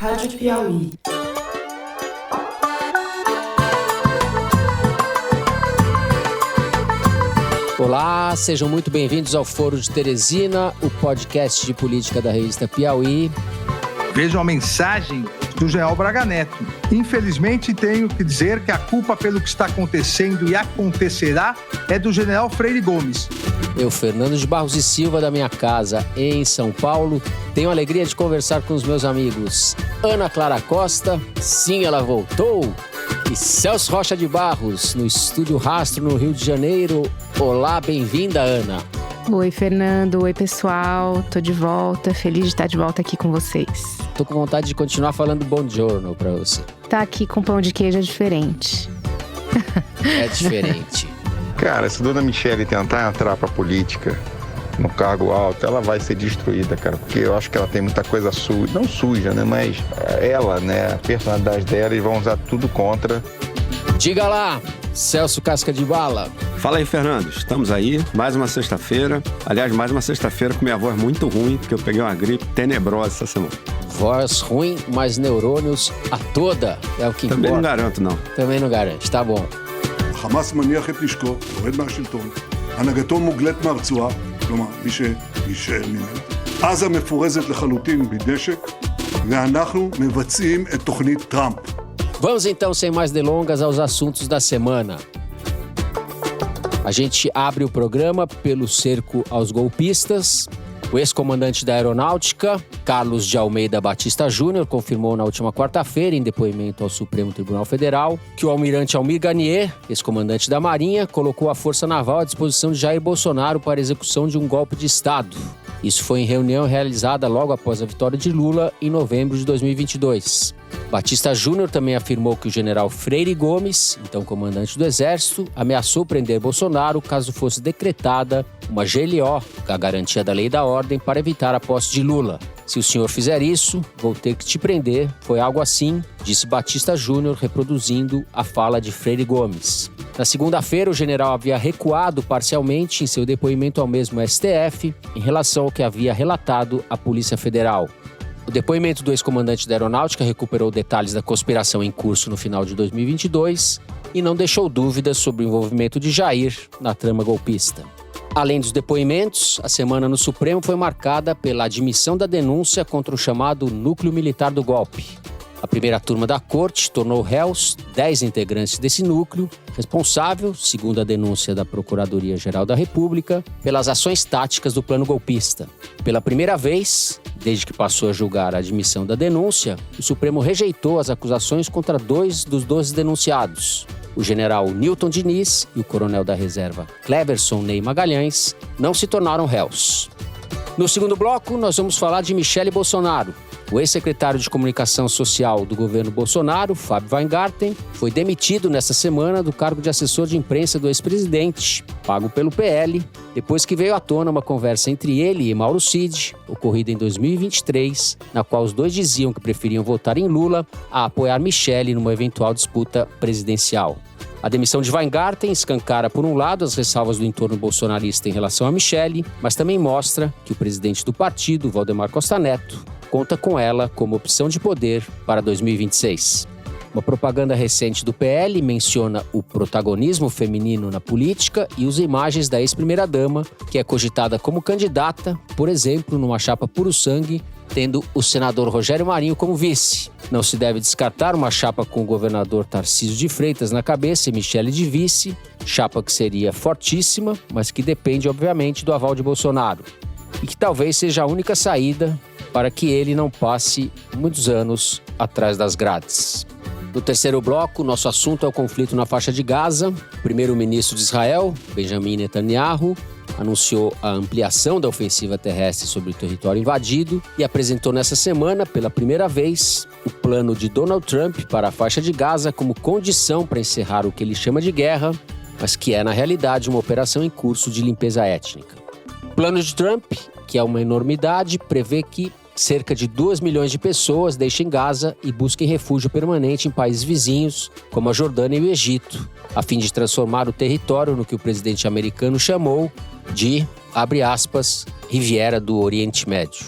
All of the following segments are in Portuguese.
Rádio Piauí. Olá, sejam muito bem-vindos ao Foro de Teresina, o podcast de política da revista Piauí. Vejo a mensagem do general Braga Neto. Infelizmente, tenho que dizer que a culpa pelo que está acontecendo e acontecerá é do general Freire Gomes. Eu, Fernando de Barros e Silva, da minha casa em São Paulo, tenho a alegria de conversar com os meus amigos Ana Clara Costa, sim, ela voltou, e Celso Rocha de Barros, no Estúdio Rastro, no Rio de Janeiro. Olá, bem-vinda, Ana. Oi, Fernando. Oi, pessoal. Tô de volta. Feliz de estar de volta aqui com vocês. Tô com vontade de continuar falando buongiorno pra você. Tá aqui com pão de queijo é diferente. É diferente. Cara, se Dona Michele tentar entrar pra política no cargo alto, ela vai ser destruída, cara. Porque eu acho que ela tem muita coisa suja. Não suja, né? Mas ela, né? A personalidade dela, eles vão usar tudo contra. Diga lá, Celso Casca de Bala. Fala aí, Fernando. Estamos aí, mais uma sexta-feira. Aliás, mais uma sexta-feira com minha voz muito ruim, porque eu peguei uma gripe tenebrosa essa semana. Voz ruim, mas neurônios a toda. É o que importa. Também não garanto, não. Também não garante, tá bom. חמאס מניח את נשקו, יורד מהשלטון, הנהגתו מוגלת מהרצועה, כלומר, מי שישאר ממנו. עזה מפורזת לחלוטין בנשק, ואנחנו מבצעים את תוכנית טראמפ. Vamos então, sem mais delongas, aos assuntos da semana. A gente abre o programa pelo cerco aos golpistas. O ex-comandante da Aeronáutica, Carlos de Almeida Batista Júnior, confirmou na última quarta-feira, em depoimento ao Supremo Tribunal Federal, que o almirante Almir Garnier, ex-comandante da Marinha, colocou a Força Naval à disposição de Jair Bolsonaro para a execução de um golpe de Estado. Isso foi em reunião realizada logo após a vitória de Lula, em novembro de 2022. Batista Júnior também afirmou que o general Freire Gomes, então comandante do Exército, ameaçou prender Bolsonaro caso fosse decretada uma GLO, a garantia da lei e da ordem, para evitar a posse de Lula. Se o senhor fizer isso, vou ter que te prender. Foi algo assim, disse Batista Júnior, reproduzindo a fala de Freire Gomes. Na segunda-feira, o general havia recuado parcialmente em seu depoimento ao mesmo STF em relação ao que havia relatado a Polícia Federal. O depoimento do ex-comandante da Aeronáutica recuperou detalhes da conspiração em curso no final de 2022 e não deixou dúvidas sobre o envolvimento de Jair na trama golpista. Além dos depoimentos, a semana no Supremo foi marcada pela admissão da denúncia contra o chamado Núcleo Militar do Golpe. A primeira turma da corte tornou réus 10 integrantes desse núcleo, responsável, segundo a denúncia da Procuradoria-Geral da República, pelas ações táticas do plano golpista. Pela primeira vez, desde que passou a julgar a admissão da denúncia, o Supremo rejeitou as acusações contra 2 dos 12 denunciados. O general Newton Diniz e o coronel da reserva Cleverson Ney Magalhães não se tornaram réus. No segundo bloco, nós vamos falar de Michele Bolsonaro. O ex-secretário de Comunicação Social do governo Bolsonaro, Fábio Weingarten, foi demitido nesta semana do cargo de assessor de imprensa do ex-presidente, pago pelo PL, depois que veio à tona uma conversa entre ele e Mauro Cid, ocorrida em 2023, na qual os dois diziam que preferiam votar em Lula a apoiar Michele numa eventual disputa presidencial. A demissão de Weingarten escancara, por um lado, as ressalvas do entorno bolsonarista em relação a Michele, mas também mostra que o presidente do partido, Valdemar Costa Neto, conta com ela como opção de poder para 2026. Uma propaganda recente do PL menciona o protagonismo feminino na política e usa imagens da ex-primeira-dama, que é cogitada como candidata, por exemplo, numa chapa puro sangue, tendo o senador Rogério Marinho como vice. Não se deve descartar uma chapa com o governador Tarcísio de Freitas na cabeça e Michele de vice, chapa que seria fortíssima, mas que depende, obviamente, do aval de Bolsonaro. E que talvez seja a única saída para que ele não passe muitos anos atrás das grades. No terceiro bloco, nosso assunto é o conflito na faixa de Gaza. O primeiro-ministro de Israel, Benjamin Netanyahu, anunciou a ampliação da ofensiva terrestre sobre o território invadido e apresentou nessa semana, pela primeira vez, o plano de Donald Trump para a faixa de Gaza como condição para encerrar o que ele chama de guerra, mas que é, na realidade, uma operação em curso de limpeza étnica. O plano de Trump, que é uma enormidade, prevê que cerca de 2 milhões de pessoas deixem Gaza e busquem refúgio permanente em países vizinhos, como a Jordânia e o Egito, a fim de transformar o território no que o presidente americano chamou de, abre aspas, Riviera do Oriente Médio.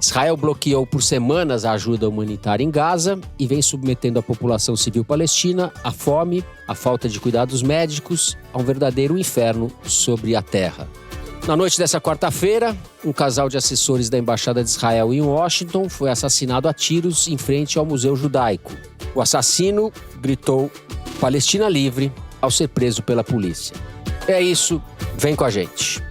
Israel bloqueou por semanas a ajuda humanitária em Gaza e vem submetendo a população civil palestina à fome, à falta de cuidados médicos, a um verdadeiro inferno sobre a terra. Na noite dessa quarta-feira, um casal de assessores da Embaixada de Israel em Washington foi assassinado a tiros em frente ao Museu Judaico. O assassino gritou "Palestina livre" ao ser preso pela polícia. É isso, vem com a gente.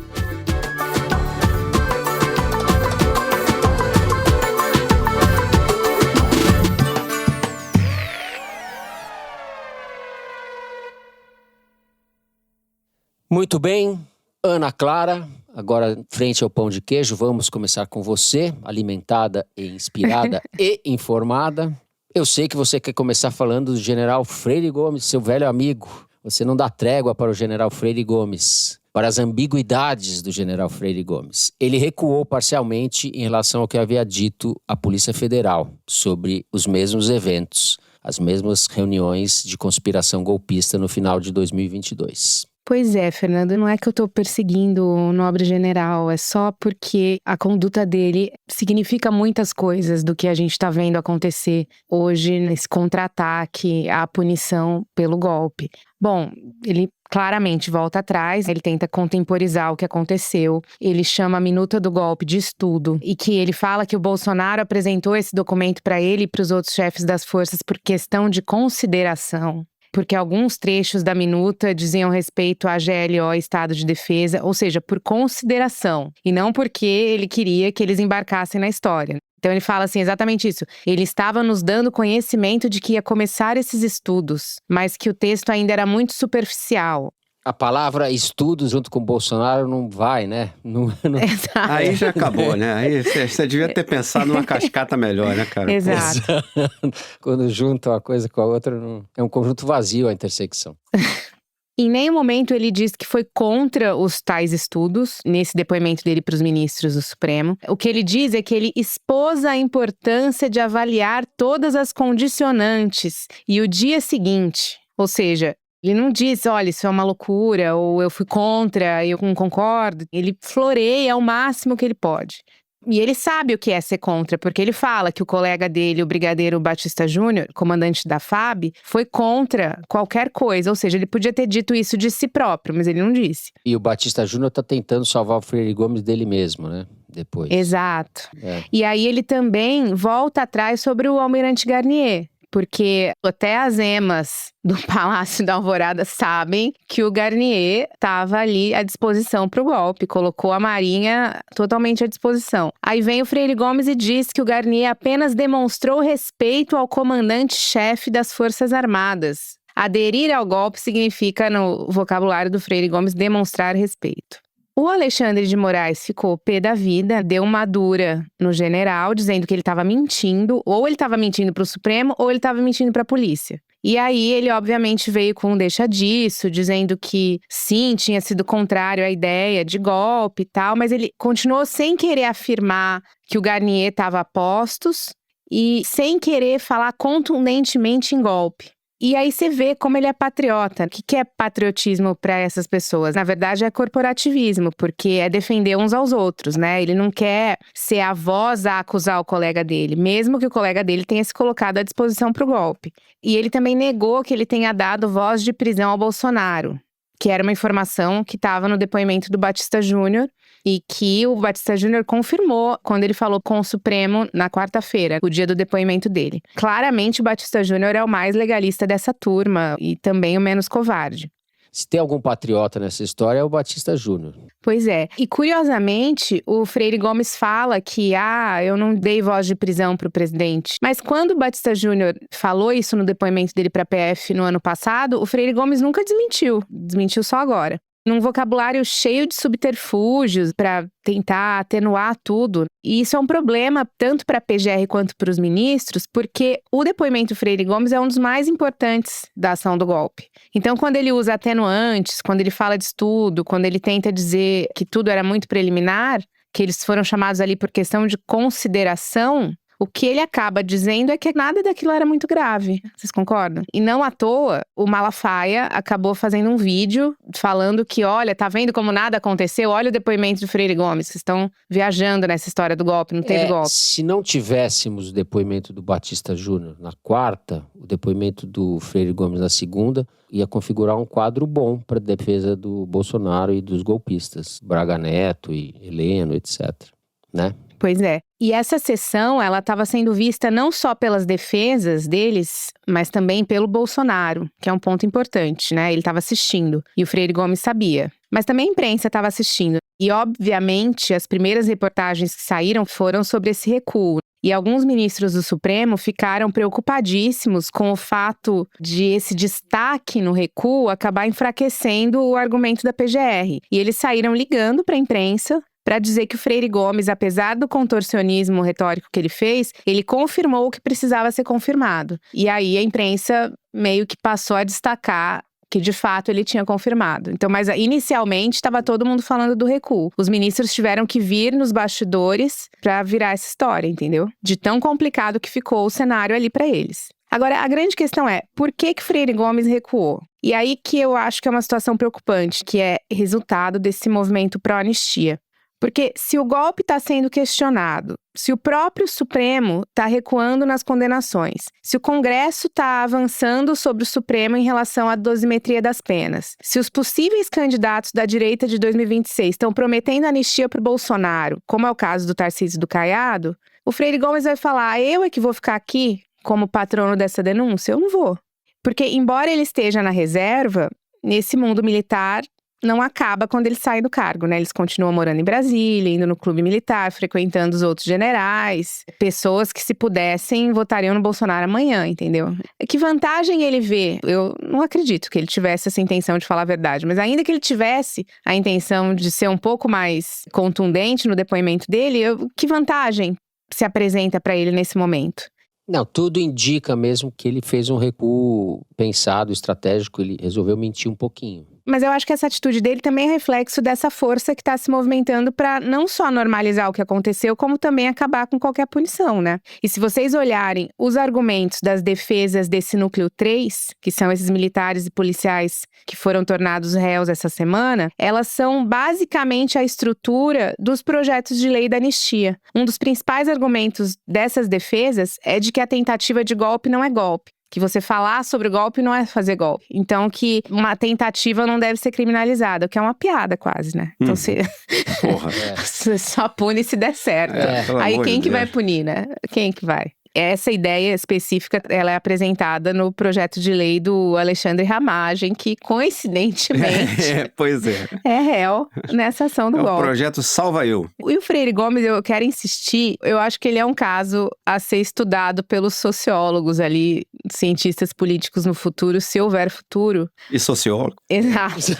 Muito bem, Ana Clara, agora frente ao pão de queijo, vamos começar com você, alimentada e inspirada e informada. Eu sei que você quer começar falando do general Freire Gomes, seu velho amigo. Você não dá trégua para o general Freire Gomes, para as ambiguidades do general Freire Gomes. Ele recuou parcialmente em relação ao que havia dito a Polícia Federal sobre os mesmos eventos, as mesmas reuniões de conspiração golpista no final de 2022. Pois é, Fernando, não é que eu tô perseguindo o nobre general, é só porque a conduta dele significa muitas coisas do que a gente tá vendo acontecer hoje nesse contra-ataque à punição pelo golpe. Bom, ele claramente volta atrás, ele tenta contemporizar o que aconteceu, ele chama a minuta do golpe de estudo e que ele fala que o Bolsonaro apresentou esse documento para ele e para os outros chefes das forças por questão de consideração. Porque alguns trechos da minuta diziam respeito à GLO e Estado de Defesa, ou seja, por consideração, e não porque ele queria que eles embarcassem na história. Então ele fala assim, exatamente isso. Ele estava nos dando conhecimento de que ia começar esses estudos, mas que o texto ainda era muito superficial. A palavra estudos junto com o Bolsonaro não vai, né? Não... Aí já acabou, né? Aí você devia ter pensado numa cascata melhor, né, cara? Exato. Quando junta uma coisa com a outra, não... é um conjunto vazio a intersecção. Em nenhum momento ele diz que foi contra os tais estudos, nesse depoimento dele para os ministros do Supremo. O que ele diz é que ele expôs a importância de avaliar todas as condicionantes e o dia seguinte, ou seja, ele não diz, olha, isso é uma loucura, ou eu fui contra, eu não concordo. Ele floreia ao máximo que ele pode. E ele sabe o que é ser contra, porque ele fala que o colega dele, o brigadeiro Batista Júnior, comandante da FAB, foi contra qualquer coisa. Ou seja, ele podia ter dito isso de si próprio, mas ele não disse. E o Batista Júnior tá tentando salvar o Freire Gomes dele mesmo, né? Depois. Exato. E aí ele também volta atrás sobre o almirante Garnier. Porque até as emas do Palácio da Alvorada sabem que o Garnier estava ali à disposição para o golpe, colocou a Marinha totalmente à disposição. Aí vem o Freire Gomes e diz que o Garnier apenas demonstrou respeito ao comandante-chefe das Forças Armadas. Aderir ao golpe significa, no vocabulário do Freire Gomes, demonstrar respeito. O Alexandre de Moraes ficou pé da vida, deu uma dura no general, dizendo que ele estava mentindo, ou ele estava mentindo para o Supremo, ou ele estava mentindo para a polícia. E aí ele, obviamente, veio com um deixa disso, dizendo que sim, tinha sido contrário à ideia de golpe e tal, mas ele continuou sem querer afirmar que o Garnier estava a postos e sem querer falar contundentemente em golpe. E aí você vê como ele é patriota. O que é patriotismo para essas pessoas? Na verdade é corporativismo, porque é defender uns aos outros, né? Ele não quer ser a voz a acusar o colega dele, mesmo que o colega dele tenha se colocado à disposição para o golpe. E ele também negou que ele tenha dado voz de prisão ao Bolsonaro, que era uma informação que estava no depoimento do Batista Júnior, e que o Batista Júnior confirmou quando ele falou com o Supremo na quarta-feira, o dia do depoimento dele. Claramente o Batista Júnior é o mais legalista dessa turma e também o menos covarde. Se tem algum patriota nessa história, é o Batista Júnior. Pois é. E curiosamente, o Freire Gomes fala que, eu não dei voz de prisão para o presidente. Mas quando o Batista Júnior falou isso no depoimento dele para a PF no ano passado, o Freire Gomes nunca desmentiu. Desmentiu só agora. Num vocabulário cheio de subterfúgios para tentar atenuar tudo. E isso é um problema tanto para a PGR quanto para os ministros, porque o depoimento do Freire Gomes é um dos mais importantes da ação do golpe. Então, quando ele usa atenuantes, quando ele fala de estudo, quando ele tenta dizer que tudo era muito preliminar, que eles foram chamados ali por questão de consideração, O que ele acaba dizendo é que nada daquilo era muito grave. Vocês concordam? E não à toa, o Malafaia acabou fazendo um vídeo falando que, olha, tá vendo como nada aconteceu? Olha o depoimento do Freire Gomes. Vocês estão viajando nessa história do golpe, não teve golpe. Se não tivéssemos o depoimento do Batista Júnior na quarta, o depoimento do Freire Gomes na segunda, ia configurar um quadro bom para a defesa do Bolsonaro e dos golpistas, Braga Neto e Heleno, etc., né? Pois é. E essa sessão, ela estava sendo vista não só pelas defesas deles, mas também pelo Bolsonaro, que é um ponto importante, né? Ele estava assistindo e o Freire Gomes sabia. Mas também a imprensa estava assistindo. E, obviamente, as primeiras reportagens que saíram foram sobre esse recuo. E alguns ministros do Supremo ficaram preocupadíssimos com o fato de esse destaque no recuo acabar enfraquecendo o argumento da PGR. E eles saíram ligando para a imprensa para dizer que o Freire Gomes, apesar do contorcionismo retórico que ele fez, ele confirmou o que precisava ser confirmado. E aí a imprensa meio que passou a destacar que de fato ele tinha confirmado. Então, mas inicialmente estava todo mundo falando do recuo. Os ministros tiveram que vir nos bastidores para virar essa história, entendeu? De tão complicado que ficou o cenário ali para eles. Agora, a grande questão é, por que Freire Gomes recuou? E aí que eu acho que é uma situação preocupante, que é resultado desse movimento pró-anistia. Porque se o golpe está sendo questionado, se o próprio Supremo está recuando nas condenações, se o Congresso está avançando sobre o Supremo em relação à dosimetria das penas, se os possíveis candidatos da direita de 2026 estão prometendo anistia para o Bolsonaro, como é o caso do Tarcísio e do Caiado, o Freire Gomes vai falar, eu é que vou ficar aqui como patrono dessa denúncia? Eu não vou. Porque embora ele esteja na reserva, nesse mundo militar não acaba quando ele sai do cargo, né? Eles continuam morando em Brasília, indo no clube militar, frequentando os outros generais. Pessoas que, se pudessem, votariam no Bolsonaro amanhã, entendeu? Que vantagem ele vê? Eu não acredito que ele tivesse essa intenção de falar a verdade, mas ainda que ele tivesse a intenção de ser um pouco mais contundente no depoimento dele, que vantagem se apresenta para ele nesse momento? Não, tudo indica mesmo que ele fez um recuo pensado, estratégico, ele resolveu mentir um pouquinho. Mas eu acho que essa atitude dele também é reflexo dessa força que está se movimentando para não só normalizar o que aconteceu, como também acabar com qualquer punição, né? E se vocês olharem os argumentos das defesas desse núcleo 3, que são esses militares e policiais que foram tornados réus essa semana, elas são basicamente a estrutura dos projetos de lei da anistia. Um dos principais argumentos dessas defesas é de que a tentativa de golpe não é golpe. Que você falar sobre o golpe não é fazer golpe. Então, que uma tentativa não deve ser criminalizada, o que é uma piada quase, né? Então, você só pune se der certo. Aí quem que vai punir, né? Quem que vai? Essa ideia específica, ela é apresentada no projeto de lei do Alexandre Ramagem, que coincidentemente é réu nessa ação do golpe. É o projeto Salva Eu. E o Freire Gomes, eu quero insistir, eu acho que ele é um caso a ser estudado pelos sociólogos ali, cientistas políticos no futuro, se houver futuro. E sociólogo. Exato.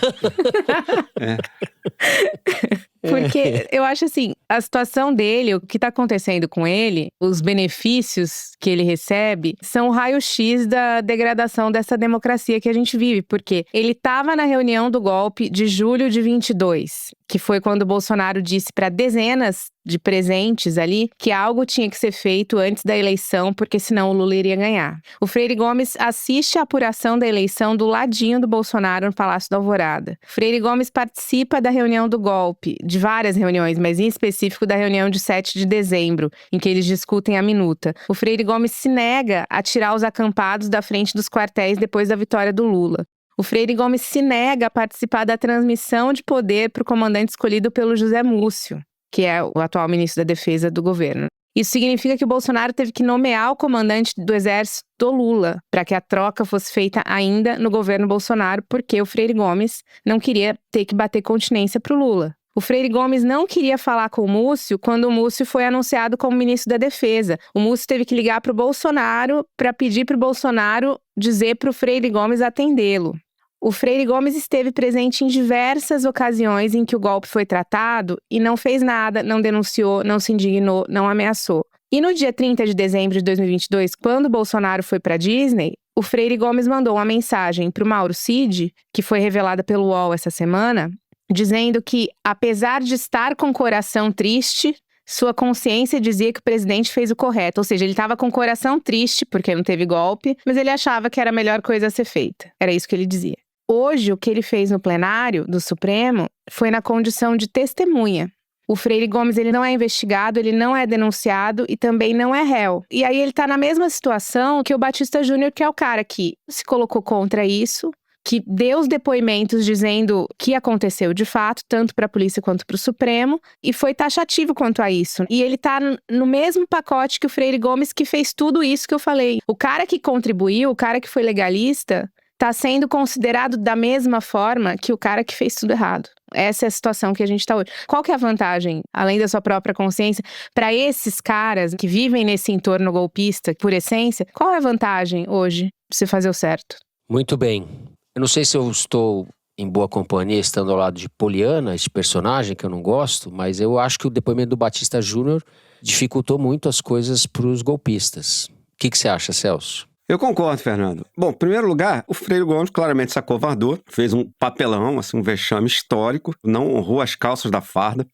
Porque eu acho assim, a situação dele, o que está acontecendo com ele, os benefícios que ele recebe, são o raio-x da degradação dessa democracia que a gente vive. Porque ele estava na reunião do golpe de julho de 22, que foi quando o Bolsonaro disse para dezenas de presentes ali que algo tinha que ser feito antes da eleição, porque senão o Lula iria ganhar. O Freire Gomes assiste a apuração da eleição do ladinho do Bolsonaro no Palácio da Alvorada. O Freire Gomes participa da reunião do golpe, de várias reuniões, mas em específico da reunião de 7 de dezembro, em que eles discutem a minuta. O Freire Gomes se nega a tirar os acampados da frente dos quartéis depois da vitória do Lula. O Freire Gomes se nega a participar da transmissão de poder para o comandante escolhido pelo José Múcio, que é o atual ministro da Defesa do governo. Isso significa que o Bolsonaro teve que nomear o comandante do exército do Lula, para que a troca fosse feita ainda no governo Bolsonaro, porque o Freire Gomes não queria ter que bater continência para o Lula. O Freire Gomes não queria falar com o Múcio quando o Múcio foi anunciado como ministro da Defesa. O Múcio teve que ligar para o Bolsonaro para pedir para o Bolsonaro dizer para o Freire Gomes atendê-lo. O Freire Gomes esteve presente em diversas ocasiões em que o golpe foi tratado e não fez nada, não denunciou, não se indignou, não ameaçou. E no dia 30 de dezembro de 2022, quando o Bolsonaro foi para a Disney, o Freire Gomes mandou uma mensagem para o Mauro Cid, que foi revelada pelo UOL essa semana, dizendo que, apesar de estar com o coração triste, sua consciência dizia que o presidente fez o correto. Ou seja, ele estava com o coração triste porque não teve golpe, mas ele achava que era a melhor coisa a ser feita. Era isso que ele dizia. Hoje, o que ele fez no plenário do Supremo foi na condição de testemunha. O Freire Gomes, ele não é investigado, ele não é denunciado e também não é réu. E aí ele tá na mesma situação que o Batista Júnior, que é o cara que se colocou contra isso, que deu os depoimentos dizendo que aconteceu de fato, tanto para a polícia quanto para o Supremo, e foi taxativo quanto a isso. E ele tá no mesmo pacote que o Freire Gomes, que fez tudo isso que eu falei. O cara que contribuiu, o cara que foi legalista, tá sendo considerado da mesma forma que o cara que fez tudo errado. Essa é a situação que a gente tá hoje. Qual que é a vantagem, além da sua própria consciência, para esses caras que vivem nesse entorno golpista, por essência, qual é a vantagem hoje de você fazer o certo? Muito bem. Eu não sei se eu estou em boa companhia estando ao lado de Poliana, esse personagem que eu não gosto, mas eu acho que o depoimento do Batista Júnior dificultou muito as coisas para os golpistas. O que você acha, Celso? Eu concordo, Fernando. Bom, em primeiro lugar, o Freire Gomes claramente se acovardou, fez um papelão, assim, um vexame histórico, não honrou as calças da farda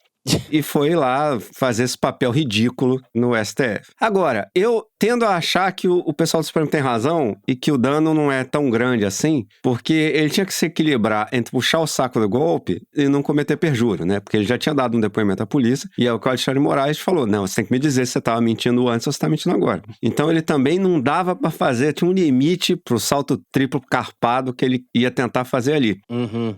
e foi lá fazer esse papel ridículo no STF. Agora, eu tendo a achar que o pessoal do Supremo tem razão e que o dano não é tão grande assim, porque ele tinha que se equilibrar entre puxar o saco do golpe e não cometer perjúrio, né? Porque ele já tinha dado um depoimento à polícia e é o que o Alexandre Moraes falou, não, você tem que me dizer se você estava mentindo antes ou se está mentindo agora. Então ele também não dava para fazer, tinha um limite pro salto triplo carpado que ele ia tentar fazer ali.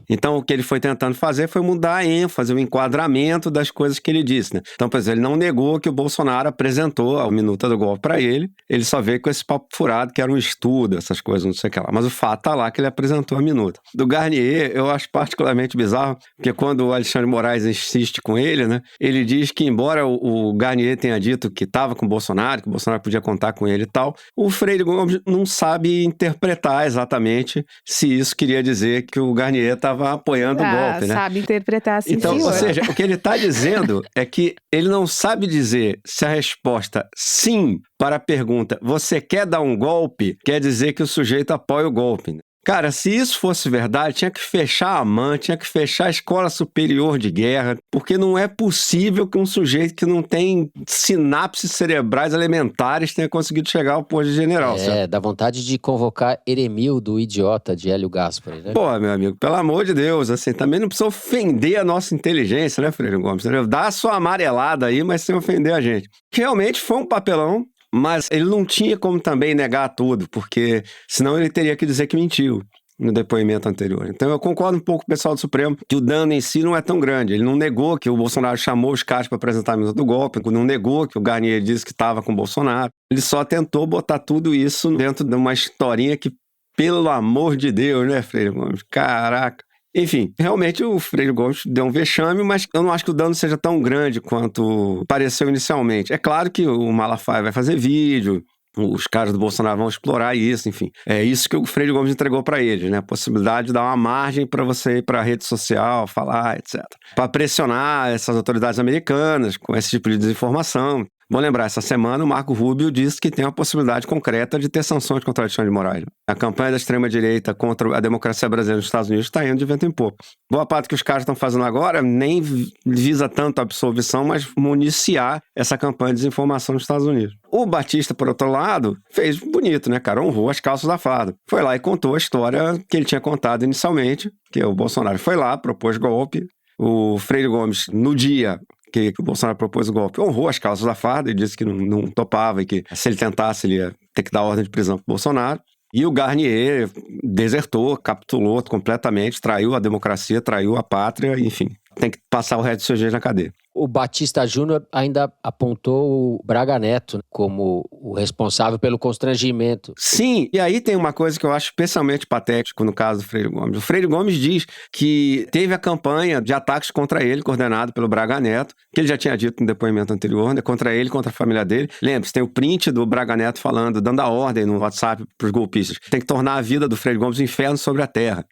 Então o que ele foi tentando fazer foi mudar a ênfase, o enquadramento das coisas que ele disse, né? Então, por exemplo, ele não negou que o Bolsonaro apresentou a minuta do golpe para ele só veio com esse papo furado que era um estudo, essas coisas, não sei o que lá. Mas o fato tá lá que ele apresentou a minuta. Do Garnier, eu acho particularmente bizarro, porque quando o Alexandre Moraes insiste com ele, né, ele diz que embora o Garnier tenha dito que estava com o Bolsonaro, que o Bolsonaro podia contar com ele e tal, o Freire Gomes não sabe interpretar exatamente se isso queria dizer que o Garnier estava apoiando o golpe, né? Sabe interpretar, sim, então, senhor. Ou seja, o que ele está dizendo é que ele não sabe dizer se a resposta sim para a pergunta, você quer dar um golpe? Quer dizer que o sujeito apoia o golpe, né? Cara, se isso fosse verdade, tinha que fechar a AMAN, tinha que fechar a Escola Superior de Guerra, porque não é possível que um sujeito que não tem sinapses cerebrais elementares tenha conseguido chegar ao posto de general. Certo? Dá vontade de convocar Eremildo, o idiota de Hélio Gaspari, né? Pô, meu amigo, pelo amor de Deus, assim, também não precisa ofender a nossa inteligência, né, Freire Gomes? Dá a sua amarelada aí, mas sem ofender a gente. Realmente foi um papelão. Mas ele não tinha como também negar tudo, porque senão ele teria que dizer que mentiu no depoimento anterior. Então eu concordo um pouco com o pessoal do Supremo que o dano em si não é tão grande. Ele não negou que o Bolsonaro chamou os caras para apresentar a minuta do golpe, não negou que o Garnier disse que estava com o Bolsonaro. Ele só tentou botar tudo isso dentro de uma historinha que, pelo amor de Deus, né, Freire Gomes? Caraca! Enfim, realmente o Freire Gomes deu um vexame, mas eu não acho que o dano seja tão grande quanto pareceu inicialmente. É claro que o Malafaia vai fazer vídeo, os caras do Bolsonaro vão explorar isso, enfim. É isso que o Freire Gomes entregou para eles, né? A possibilidade de dar uma margem para você ir para a rede social, falar, etc. Para pressionar essas autoridades americanas com esse tipo de desinformação. Bom lembrar, essa semana o Marco Rubio disse que tem uma possibilidade concreta de ter sanções contra o Alexandre de Moraes. A campanha da extrema-direita contra a democracia brasileira nos Estados Unidos está indo de vento em popa. Boa parte que os caras estão fazendo agora nem visa tanto a absolvição, mas municiar essa campanha de desinformação nos Estados Unidos. O Batista, por outro lado, fez bonito, né, cara? Honrou as calças da farda. Foi lá e contou a história que ele tinha contado inicialmente, que o Bolsonaro foi lá, propôs golpe. O Freire Gomes, no dia que o Bolsonaro propôs o golpe, honrou as calças da farda e disse que não topava e que se ele tentasse, ele ia ter que dar ordem de prisão para o Bolsonaro. E o Garnier desertou, capitulou completamente, traiu a democracia, traiu a pátria, enfim, tem que passar o resto dos seus dias na cadeia. O Batista Júnior ainda apontou o Braga Neto como o responsável pelo constrangimento. Sim, e aí tem uma coisa que eu acho especialmente patético no caso do Freire Gomes. O Freire Gomes diz que teve a campanha de ataques contra ele, coordenado pelo Braga Neto, que ele já tinha dito no depoimento anterior, né, contra ele, contra a família dele. Lembre-se, tem o print do Braga Neto falando, dando a ordem no WhatsApp para os golpistas. Tem que tornar a vida do Freire Gomes um inferno sobre a terra.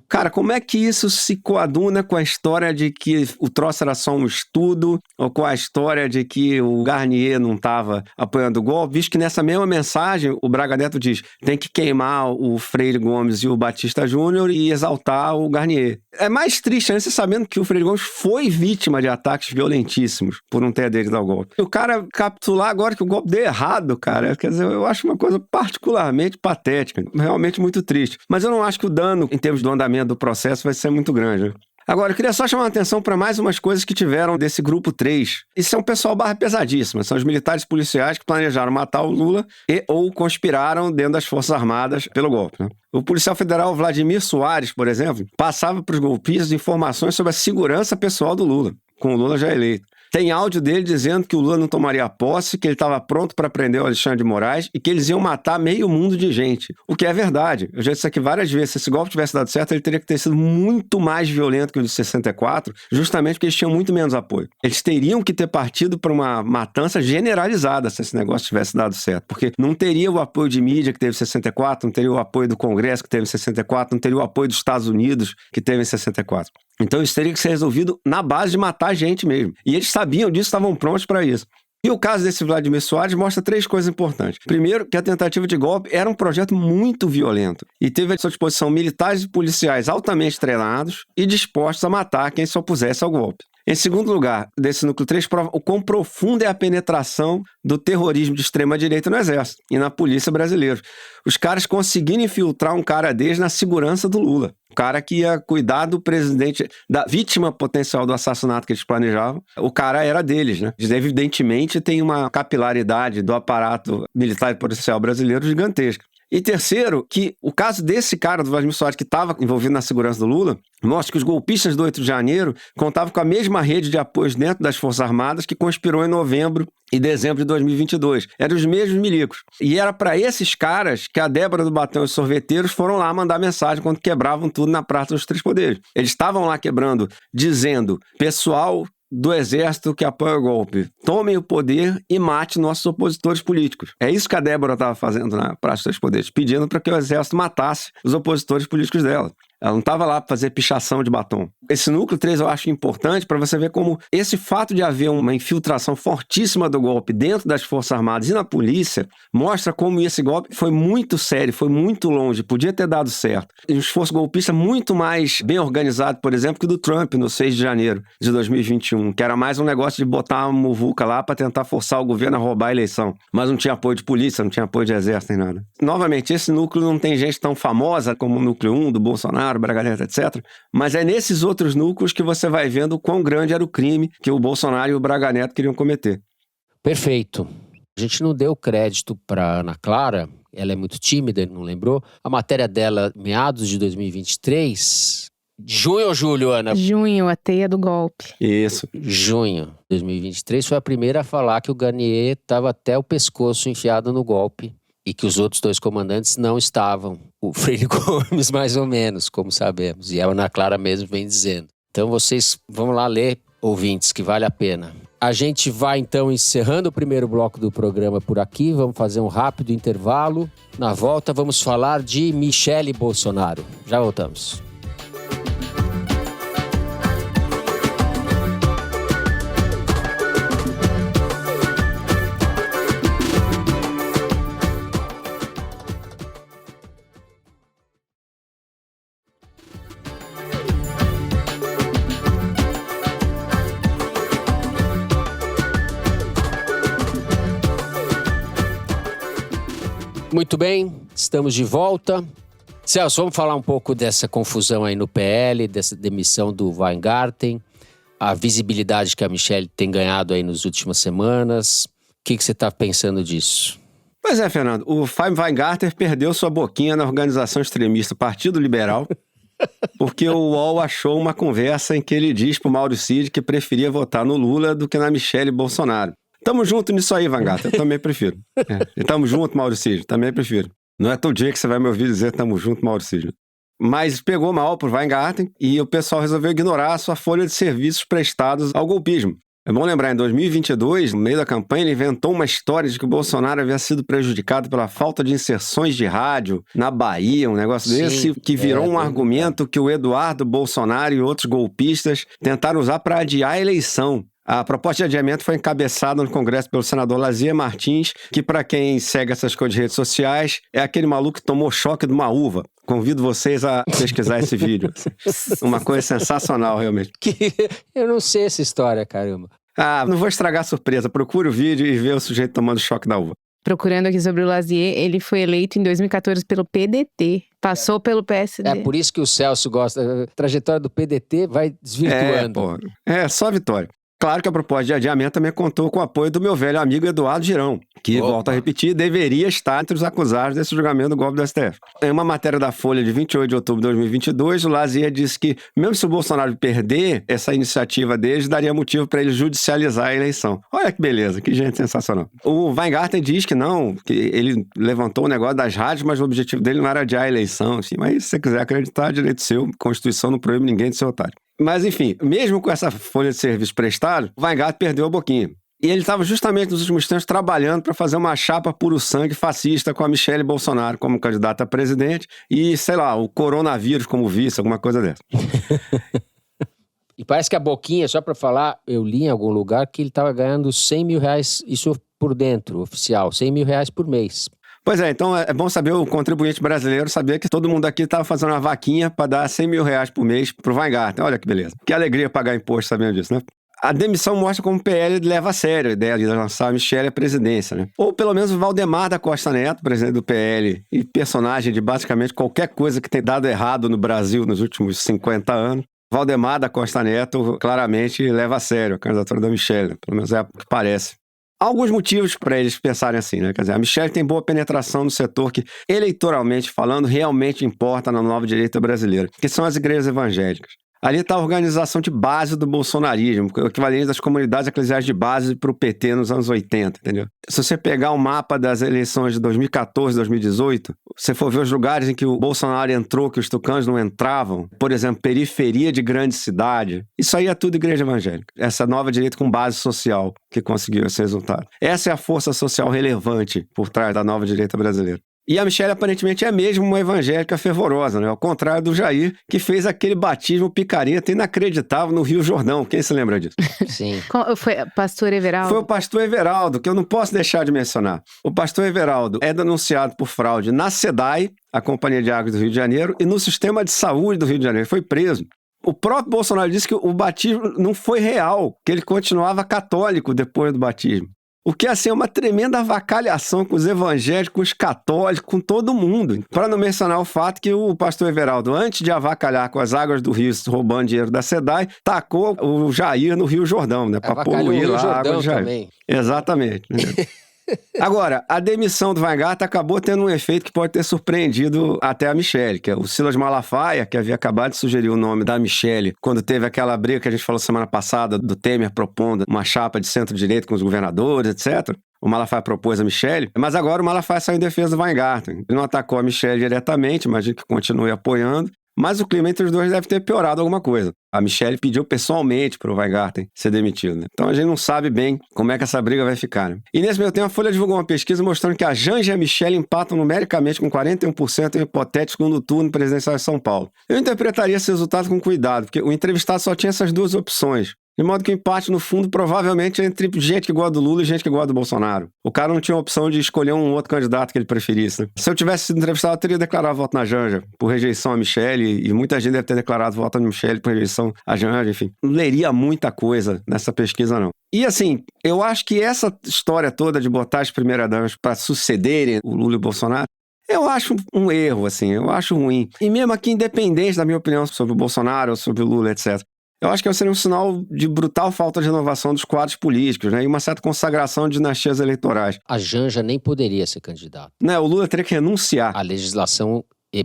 Cara, como é que isso se coaduna com a história de que que o troço era só um estudo, ou com a história de que o Garnier não estava apoiando o golpe, visto que nessa mesma mensagem o Braga Neto diz tem que queimar o Freire Gomes e o Batista Júnior e exaltar o Garnier. É mais triste ainda você sabendo que o Freire Gomes foi vítima de ataques violentíssimos por não ter aderido ao golpe. E o cara capitular agora que o golpe deu errado, cara, quer dizer, eu acho uma coisa particularmente patética, realmente muito triste. Mas eu não acho que o dano, em termos do andamento do processo, vai ser muito grande, né? Agora, eu queria só chamar a atenção para mais umas coisas que tiveram desse grupo 3. Isso é um pessoal barra pesadíssima. São os militares policiais que planejaram matar o Lula ou conspiraram dentro das Forças Armadas pelo golpe, né? O policial federal Vladimir Soares, por exemplo, passava para os golpistas informações sobre a segurança pessoal do Lula, com o Lula já eleito. Tem áudio dele dizendo que o Lula não tomaria posse, que ele estava pronto para prender o Alexandre de Moraes e que eles iam matar meio mundo de gente. O que é verdade. Eu já disse aqui várias vezes, se esse golpe tivesse dado certo, ele teria que ter sido muito mais violento que o de 64, justamente porque eles tinham muito menos apoio. Eles teriam que ter partido para uma matança generalizada se esse negócio tivesse dado certo, porque não teria o apoio de mídia que teve em 64, não teria o apoio do Congresso que teve em 64, não teria o apoio dos Estados Unidos que teve em 64. Então isso teria que ser resolvido na base de matar gente mesmo. E eles sabiam disso, estavam prontos para isso. E o caso desse Vladimir Soares mostra 3 coisas importantes. Primeiro, que a tentativa de golpe era um projeto muito violento e teve à sua disposição militares e policiais altamente treinados e dispostos a matar quem se opusesse ao golpe. Em segundo lugar, desse núcleo 3 prova o quão profunda é a penetração do terrorismo de extrema-direita no Exército e na polícia brasileira. Os caras conseguiram infiltrar um cara deles na segurança do Lula. O cara que ia cuidar do presidente, da vítima potencial do assassinato que eles planejavam, o cara era deles, né? Evidentemente tem uma capilaridade do aparato militar e policial brasileiro gigantesca. E terceiro, que o caso desse cara, do Vladimir Soares, que estava envolvido na segurança do Lula, mostra que os golpistas do 8 de janeiro contavam com a mesma rede de apoios dentro das Forças Armadas que conspirou em novembro e dezembro de 2022. Eram os mesmos milicos. E era para esses caras que a Débora do Batão e os sorveteiros foram lá mandar mensagem quando quebravam tudo na Praça dos Três Poderes. Eles estavam lá quebrando, dizendo, pessoal do Exército que apoia o golpe, tomem o poder e mate nossos opositores políticos. É isso que a Débora estava fazendo na Praça dos Três Poderes, pedindo para que o Exército matasse os opositores políticos dela. Ela não estava lá para fazer pichação de batom. Esse núcleo 3 eu acho importante para você ver como esse fato de haver uma infiltração fortíssima do golpe dentro das Forças Armadas e na polícia mostra como esse golpe foi muito sério, foi muito longe, podia ter dado certo. Um esforço golpista muito mais bem organizado, por exemplo, que o do Trump no 6 de janeiro de 2021, que era mais um negócio de botar uma muvuca lá para tentar forçar o governo a roubar a eleição. Mas não tinha apoio de polícia, não tinha apoio de exército nem nada. Novamente, esse núcleo não tem gente tão famosa como o núcleo 1 do Bolsonaro, Braga Neto, etc. Mas é nesses outros núcleos que você vai vendo o quão grande era o crime que o Bolsonaro e o Braga Neto queriam cometer. Perfeito. A gente não deu crédito para Ana Clara, ela é muito tímida, não lembrou. A matéria dela, meados de 2023, junho ou julho, Ana? Junho, a teia do golpe. Isso. Junho de 2023 foi a primeira a falar que o Garnier estava até o pescoço enfiado no golpe. E que os outros 2 comandantes não estavam. O Freire Gomes, mais ou menos, como sabemos. E a Ana Clara mesmo vem dizendo. Então vocês vão lá ler, ouvintes, que vale a pena. A gente vai então encerrando o primeiro bloco do programa por aqui. Vamos fazer um rápido intervalo. Na volta vamos falar de Michele Bolsonaro. Já voltamos. Muito bem, estamos de volta. Celso, vamos falar um pouco dessa confusão aí no PL, dessa demissão do Weingarten, a visibilidade que a Michele tem ganhado aí nas últimas semanas. O que você está pensando disso? Pois é, Fernando, o Weingarten perdeu sua boquinha na organização extremista Partido Liberal, porque o UOL achou uma conversa em que ele diz para o Mauro Cid que preferia votar no Lula do que na Michele Bolsonaro. Tamo junto nisso aí, Weingarten, eu também prefiro. Tamo junto, Mauro Cid, também prefiro. Não é todo dia que você vai me ouvir dizer tamo junto, Mauro Cid. Mas pegou mal pro Weingarten e o pessoal resolveu ignorar a sua folha de serviços prestados ao golpismo. É bom lembrar, em 2022, no meio da campanha, ele inventou uma história de que o Bolsonaro havia sido prejudicado pela falta de inserções de rádio na Bahia, um negócio desse, que virou um argumento que o Eduardo Bolsonaro e outros golpistas tentaram usar para adiar a eleição. A proposta de adiamento foi encabeçada no Congresso pelo senador Lazier Martins, que, para quem segue essas coisas de redes sociais, é aquele maluco que tomou choque de uma uva. Convido vocês a pesquisar esse vídeo. Uma coisa sensacional, realmente. Eu não sei essa história, caramba. Não vou estragar a surpresa. Procure o vídeo e vê o sujeito tomando choque da uva. Procurando aqui sobre o Lazier, ele foi eleito em 2014 pelo PDT. Passou pelo PSD. É por isso que o Celso gosta. A trajetória do PDT vai desvirtuando. Só vitória. Claro que a proposta de adiamento também contou com o apoio do meu velho amigo Eduardo Girão, que, volto a repetir, deveria estar entre os acusados desse julgamento do golpe do STF. Em uma matéria da Folha de 28 de outubro de 2022, o Lazier disse que, mesmo se o Bolsonaro perder essa iniciativa deles, daria motivo para ele judicializar a eleição. Olha que beleza, que gente sensacional. O Weingarten diz que não, que ele levantou o negócio das rádios, mas o objetivo dele não era adiar a eleição. Assim, mas se você quiser acreditar, direito seu, a Constituição não proíbe ninguém de ser otário. Mas, enfim, mesmo com essa folha de serviço prestado, o Weingarten perdeu a boquinha. E ele estava justamente nos últimos tempos trabalhando para fazer uma chapa puro sangue fascista com a Michelle Bolsonaro como candidata a presidente e, sei lá, o coronavírus como vice, alguma coisa dessa. E parece que a boquinha, só para falar, eu li em algum lugar que ele estava ganhando 100 mil reais, isso por dentro, oficial, 100 mil reais por mês. Pois é, então é bom saber, o contribuinte brasileiro saber que todo mundo aqui estava fazendo uma vaquinha para dar 100 mil reais por mês pro Weingarten. Olha que beleza. Que alegria pagar imposto sabendo disso, né? A demissão mostra como o PL leva a sério a ideia de lançar a Michelle à presidência, né? Ou pelo menos o Valdemar da Costa Neto, presidente do PL, e personagem de basicamente qualquer coisa que tem dado errado no Brasil nos últimos 50 anos. Valdemar da Costa Neto claramente leva a sério a candidatura da Michelle, pelo menos é o que parece. Há alguns motivos para eles pensarem assim, né? Quer dizer, a Michelle tem boa penetração no setor que, eleitoralmente falando, realmente importa na nova direita brasileira, que são as igrejas evangélicas. Ali está a organização de base do bolsonarismo, o equivalente das comunidades eclesiais de base para o PT nos anos 80, entendeu? Se você pegar o mapa das eleições de 2014, 2018, você for ver os lugares em que o Bolsonaro entrou, que os tucanos não entravam, por exemplo, periferia de grande cidade, isso aí é tudo igreja evangélica. Essa nova direita com base social que conseguiu esse resultado. Essa é a força social relevante por trás da nova direita brasileira. E a Michelle aparentemente é mesmo uma evangélica fervorosa, né? Ao contrário do Jair, que fez aquele batismo picareta inacreditável no Rio Jordão. Quem se lembra disso? Sim. Foi o pastor Everaldo? Foi o pastor Everaldo, que eu não posso deixar de mencionar. O pastor Everaldo é denunciado por fraude na SEDAI, a Companhia de Águas do Rio de Janeiro, e no Sistema de Saúde do Rio de Janeiro. Foi preso. O próprio Bolsonaro disse que o batismo não foi real, que ele continuava católico depois do batismo. O que, assim, é uma tremenda avacalhação com os evangélicos, com os católicos, com todo mundo. Para não mencionar o fato que o pastor Everaldo, antes de avacalhar com as águas do rio, roubando dinheiro da SEDAI, tacou o Jair no Rio Jordão, né? Para poluir lá a água do Jair. Também. Exatamente. Agora, a demissão do Weingarten acabou tendo um efeito que pode ter surpreendido até a Michelle, que é o Silas Malafaia, que havia acabado de sugerir o nome da Michelle quando teve aquela briga que a gente falou semana passada do Temer propondo uma chapa de centro-direita com os governadores, etc. O Malafaia propôs a Michelle, mas agora o Malafaia saiu em defesa do Weingarten. Ele não atacou a Michelle diretamente, imagino que continue apoiando. Mas o clima entre os dois deve ter piorado alguma coisa. A Michelle pediu pessoalmente para o Weingarten ser demitido, né? Então a gente não sabe bem como é que essa briga vai ficar, né? E nesse meio tempo a Folha divulgou uma pesquisa mostrando que a Janja e a Michelle empatam numericamente com 41% em hipotético segundo turno presidencial de São Paulo. Eu interpretaria esse resultado com cuidado, porque o entrevistado só tinha essas duas opções. De modo que o empate, no fundo, provavelmente é entre gente que gosta do Lula e gente que gosta do Bolsonaro. O cara não tinha a opção de escolher um outro candidato que ele preferisse, né? Se eu tivesse sido entrevistado, eu teria declarado voto na Janja por rejeição a Michelle, e muita gente deve ter declarado voto na Michelle por rejeição a Janja, enfim. Não leria muita coisa nessa pesquisa, não. E assim, eu acho que essa história toda de botar as primeiras-damas para sucederem o Lula e o Bolsonaro, eu acho um erro, assim, eu acho ruim. E mesmo aqui, independente da minha opinião sobre o Bolsonaro ou sobre o Lula, etc., eu acho que seria um sinal de brutal falta de renovação dos quadros políticos, né? E uma certa consagração de dinastias eleitorais. A Janja nem poderia ser candidata. Né? O Lula teria que renunciar. A legislação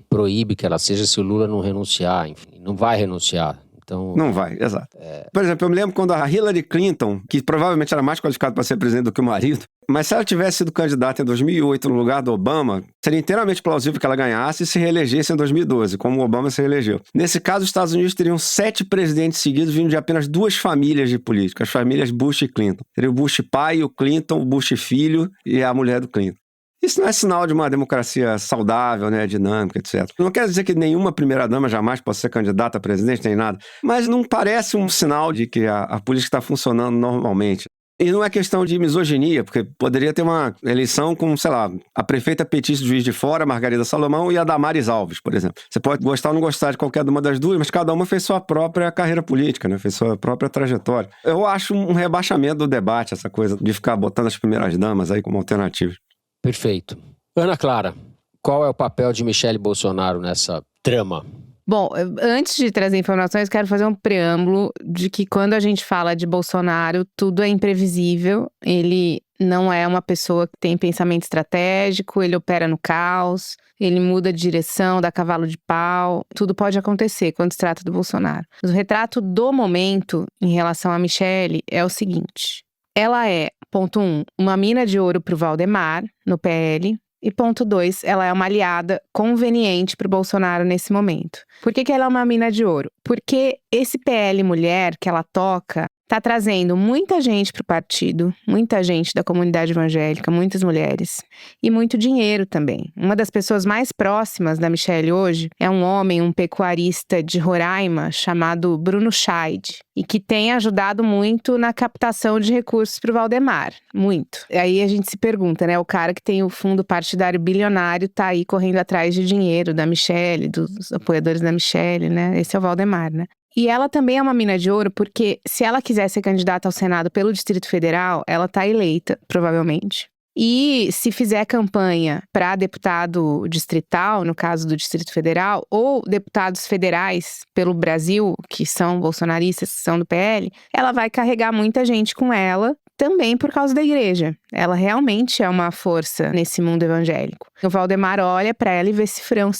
proíbe que ela seja se o Lula não renunciar, enfim, não vai renunciar. Então, Não vai, exato. Por exemplo, eu me lembro quando a Hillary Clinton, que provavelmente era mais qualificada para ser presidente do que o marido, mas se ela tivesse sido candidata em 2008 no lugar do Obama, seria inteiramente plausível que ela ganhasse e se reelegesse em 2012, como o Obama se reelegeu. Nesse caso, os Estados Unidos teriam 7 presidentes seguidos vindo de apenas 2 famílias de políticos, as famílias Bush e Clinton. Seria o Bush pai, o Clinton, o Bush filho e a mulher do Clinton. Isso não é sinal de uma democracia saudável, né, dinâmica, etc. Não quer dizer que nenhuma primeira-dama jamais possa ser candidata a presidente, nem nada, mas não parece um sinal de que a política está funcionando normalmente. E não é questão de misoginia, porque poderia ter uma eleição com, sei lá, a prefeita petista de Juiz de Fora, Margarida Salomão, e a Damares Alves, por exemplo. Você pode gostar ou não gostar de qualquer uma das duas, mas cada uma fez sua própria carreira política, né? Fez sua própria trajetória. Eu acho um rebaixamento do debate, essa coisa de ficar botando as primeiras damas aí como alternativas. Perfeito. Ana Clara, qual é o papel de Michele Bolsonaro nessa trama? Bom, antes de trazer informações, quero fazer um preâmbulo de que quando a gente fala de Bolsonaro, tudo é imprevisível. Ele não é uma pessoa que tem pensamento estratégico, ele opera no caos, ele muda de direção, dá cavalo de pau. Tudo pode acontecer quando se trata do Bolsonaro. O retrato do momento em relação a Michele é o seguinte. Ela é, ponto 1, uma mina de ouro para o Valdemar, no PL. E ponto 2, ela é uma aliada conveniente para o Bolsonaro nesse momento. Por que ela é uma mina de ouro? Porque esse PL mulher que ela toca está trazendo muita gente para o partido, muita gente da comunidade evangélica, muitas mulheres, e muito dinheiro também. Uma das pessoas mais próximas da Michele hoje é um homem, um pecuarista de Roraima, chamado Bruno Scheid, e que tem ajudado muito na captação de recursos para o Valdemar, muito. E aí a gente se pergunta, né, o cara que tem o fundo partidário bilionário tá aí correndo atrás de dinheiro da Michele, dos apoiadores da Michele, né, esse é o Valdemar, né. E ela também é uma mina de ouro porque se ela quiser ser candidata ao Senado pelo Distrito Federal, ela tá eleita, provavelmente. E se fizer campanha para deputado distrital, no caso do Distrito Federal, ou deputados federais pelo Brasil, que são bolsonaristas, que são do PL, ela vai carregar muita gente com ela, também por causa da igreja. Ela realmente é uma força nesse mundo evangélico. O Valdemar olha para ela e vê cifrão,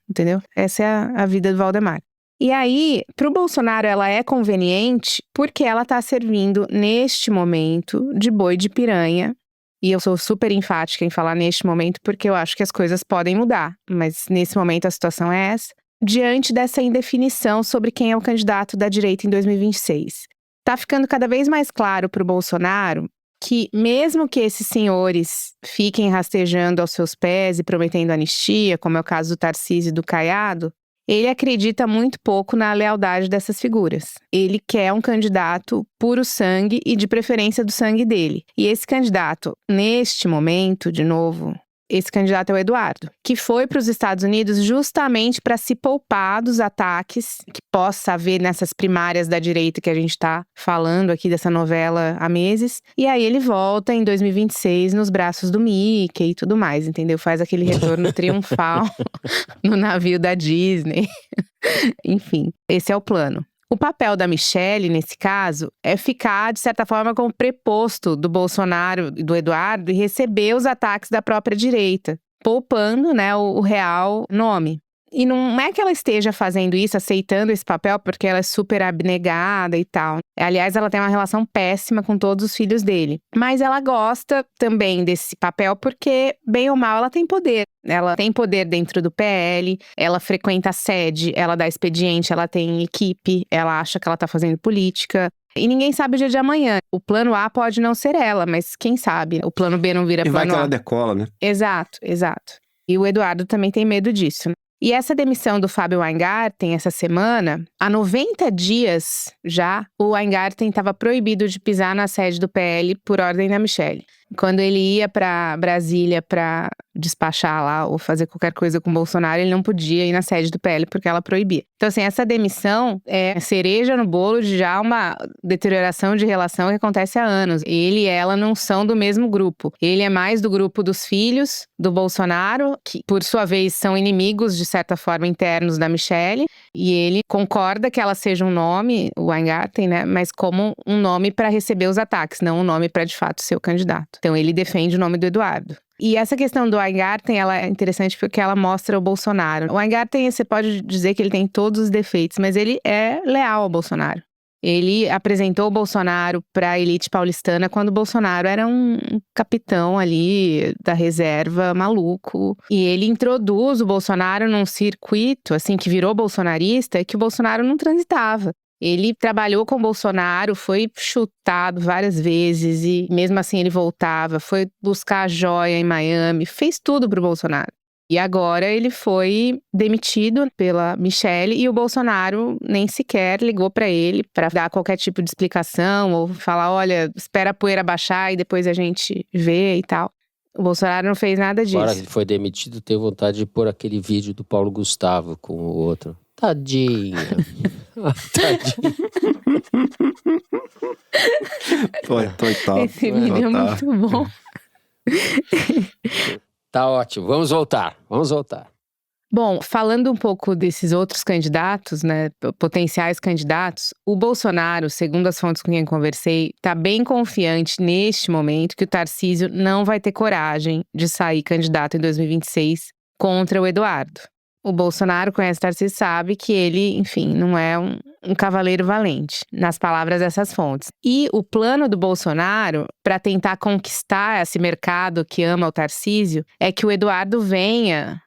entendeu? Essa é a vida do Valdemar. E aí, para o Bolsonaro, ela é conveniente porque ela está servindo, neste momento, de boi de piranha. E eu sou super enfática em falar neste momento porque eu acho que as coisas podem mudar. Mas nesse momento a situação é essa. Diante dessa indefinição sobre quem é o candidato da direita em 2026. Está ficando cada vez mais claro para o Bolsonaro que mesmo que esses senhores fiquem rastejando aos seus pés e prometendo anistia, como é o caso do Tarcísio e do Caiado, ele acredita muito pouco na lealdade dessas figuras. Ele quer um candidato puro sangue e de preferência do sangue dele. E esse candidato, neste momento, de novo, esse candidato é o Eduardo, que foi para os Estados Unidos justamente para se poupar dos ataques que possa haver nessas primárias da direita que a gente está falando aqui dessa novela há meses. E aí ele volta em 2026 nos braços do Mickey e tudo mais, entendeu? Faz aquele retorno triunfal no navio da Disney. Enfim, esse é o plano. O papel da Michele, nesse caso, é ficar, de certa forma, como preposto do Bolsonaro e do Eduardo e receber os ataques da própria direita, poupando, né, o real nome. E não é que ela esteja fazendo isso, aceitando esse papel, porque ela é super abnegada e tal. Aliás, ela tem uma relação péssima com todos os filhos dele. Mas ela gosta também desse papel porque, bem ou mal, ela tem poder. Ela tem poder dentro do PL, ela frequenta a sede, ela dá expediente, ela tem equipe, ela acha que ela tá fazendo política. E ninguém sabe o dia de amanhã. O plano A pode não ser ela, mas quem sabe? O plano B não vira plano A. E vai que ela decola, né? Exato. E o Eduardo também tem medo disso, né? E essa demissão do Fábio Weingarten essa semana, há 90 dias já, o Weingarten estava proibido de pisar na sede do PL por ordem da Michele. Quando ele ia para Brasília para despachar lá ou fazer qualquer coisa com o Bolsonaro, ele não podia ir na sede do PL porque ela proibia. Então, assim, essa demissão é cereja no bolo de já uma deterioração de relação que acontece há anos. Ele e ela não são do mesmo grupo. Ele é mais do grupo dos filhos do Bolsonaro, que, por sua vez, são inimigos, de certa forma, internos da Michele. E ele concorda que ela seja um nome, o Weingarten, né? Mas como um nome para receber os ataques, não um nome para, de fato, ser o candidato. Então ele defende o nome do Eduardo. E essa questão do Weingarten, ela é interessante porque ela mostra o Bolsonaro. O Weingarten, você pode dizer que ele tem todos os defeitos, mas ele é leal ao Bolsonaro. Ele apresentou o Bolsonaro para a elite paulistana quando o Bolsonaro era um capitão ali da reserva maluco. E ele introduz o Bolsonaro num circuito, assim, que virou bolsonarista, que o Bolsonaro não transitava. Ele trabalhou com o Bolsonaro, foi chutado várias vezes e mesmo assim ele voltava, foi buscar a joia em Miami, fez tudo pro Bolsonaro. E agora ele foi demitido pela Michelle e o Bolsonaro nem sequer ligou para ele para dar qualquer tipo de explicação ou falar, olha, espera a poeira baixar e depois a gente vê e tal. O Bolsonaro não fez nada disso. Agora que ele foi demitido, tenho vontade de pôr aquele vídeo do Paulo Gustavo com o outro. Tadinha. Tadinha. Esse vídeo é muito bom. Tá ótimo, vamos voltar. Bom, falando um pouco desses outros candidatos, né, potenciais candidatos, o Bolsonaro, segundo as fontes com quem conversei, tá bem confiante neste momento que o Tarcísio não vai ter coragem de sair candidato em 2026 contra o Eduardo. O Bolsonaro conhece o Tarcísio, sabe que ele, enfim, não é um cavaleiro valente, nas palavras dessas fontes. E o plano do Bolsonaro, para tentar conquistar esse mercado que ama o Tarcísio, é que o Eduardo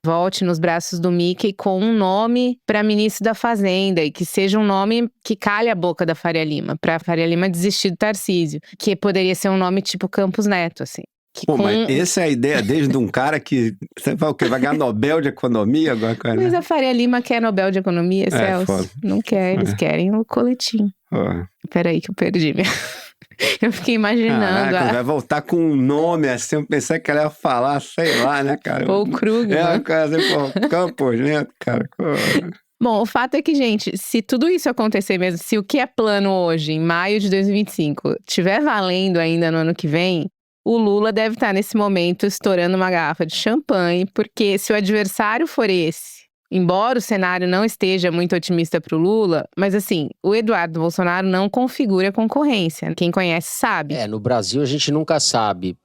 volte nos braços do Mickey com um nome para ministro da Fazenda e que seja um nome que calhe a boca da Faria Lima, para a Faria Lima desistir do Tarcísio, que poderia ser um nome tipo Campos Neto, assim. Pô, mas essa é a ideia desde um cara que você vai, o quê? Vai ganhar Nobel de Economia agora? Cara, mas a Faria Lima quer Nobel de Economia, Celso? Foda. Não quer, eles querem o coletinho. Peraí que eu perdi. Eu fiquei imaginando. Caraca, vai voltar com um nome assim, eu pensei que ela ia falar, sei lá, né, cara? Ou Krugman. É, cara, assim, Campos, né, cara? Bom, o fato é que, gente, se tudo isso acontecer mesmo, se o que é plano hoje, em maio de 2025, estiver valendo ainda no ano que vem, o Lula deve estar nesse momento estourando uma garrafa de champanhe, porque se o adversário for esse, embora o cenário não esteja muito otimista para o Lula, mas assim, o Eduardo Bolsonaro não configura concorrência. Quem conhece sabe. No Brasil a gente nunca sabe,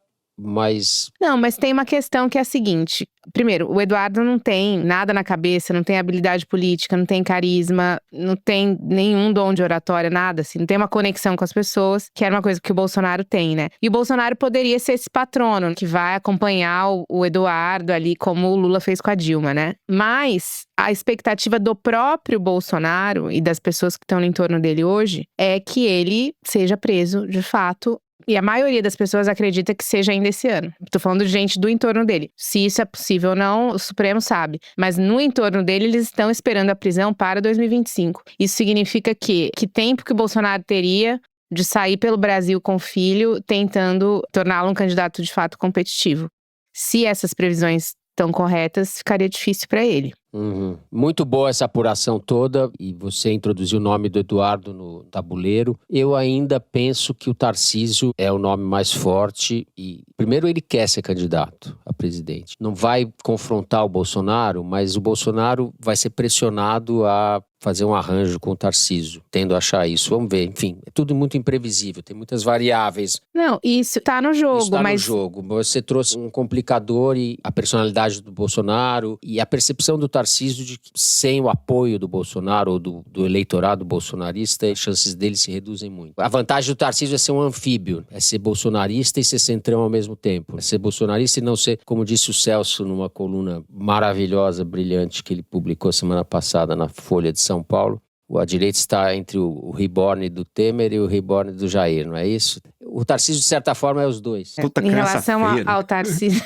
mas... Não, mas tem uma questão que é a seguinte. Primeiro, o Eduardo não tem nada na cabeça, não tem habilidade política, não tem carisma, não tem nenhum dom de oratória, nada assim. Não tem uma conexão com as pessoas, que era uma coisa que o Bolsonaro tem, né? E o Bolsonaro poderia ser esse patrono que vai acompanhar o Eduardo ali, como o Lula fez com a Dilma, né? Mas a expectativa do próprio Bolsonaro e das pessoas que estão no entorno dele hoje é que ele seja preso, de fato. E a maioria das pessoas acredita que seja ainda esse ano. Tô falando de gente do entorno dele. Se isso é possível ou não, o Supremo sabe. Mas no entorno dele, eles estão esperando a prisão para 2025. Isso significa que tempo que o Bolsonaro teria de sair pelo Brasil com o filho, tentando torná-lo um candidato de fato competitivo. Se essas previsões estão corretas, ficaria difícil para ele. Muito boa essa apuração toda, e você introduziu o nome do Eduardo no tabuleiro. Eu ainda penso que o Tarcísio é o nome mais forte e, primeiro, ele quer ser candidato a presidente. Não vai confrontar o Bolsonaro, mas o Bolsonaro vai ser pressionado a fazer um arranjo com o Tarcísio, tendo a achar isso. Vamos ver, enfim, é tudo muito imprevisível, tem muitas variáveis. Não, isso tá no jogo, isso tá mas... no jogo. Você trouxe um complicador e a personalidade do Bolsonaro e a percepção do Tarcísio de que sem o apoio do Bolsonaro ou do eleitorado bolsonarista, as chances dele se reduzem muito. A vantagem do Tarcísio é ser um anfíbio, é ser bolsonarista e ser centrão ao mesmo tempo. É ser bolsonarista e não ser, como disse o Celso numa coluna maravilhosa, brilhante, que ele publicou semana passada na Folha de São Paulo. A direita está entre o reborn do Temer e o reborn do Jair, não é isso? O Tarcísio, de certa forma, é os dois. Puta em relação feia, ao Tarcísio...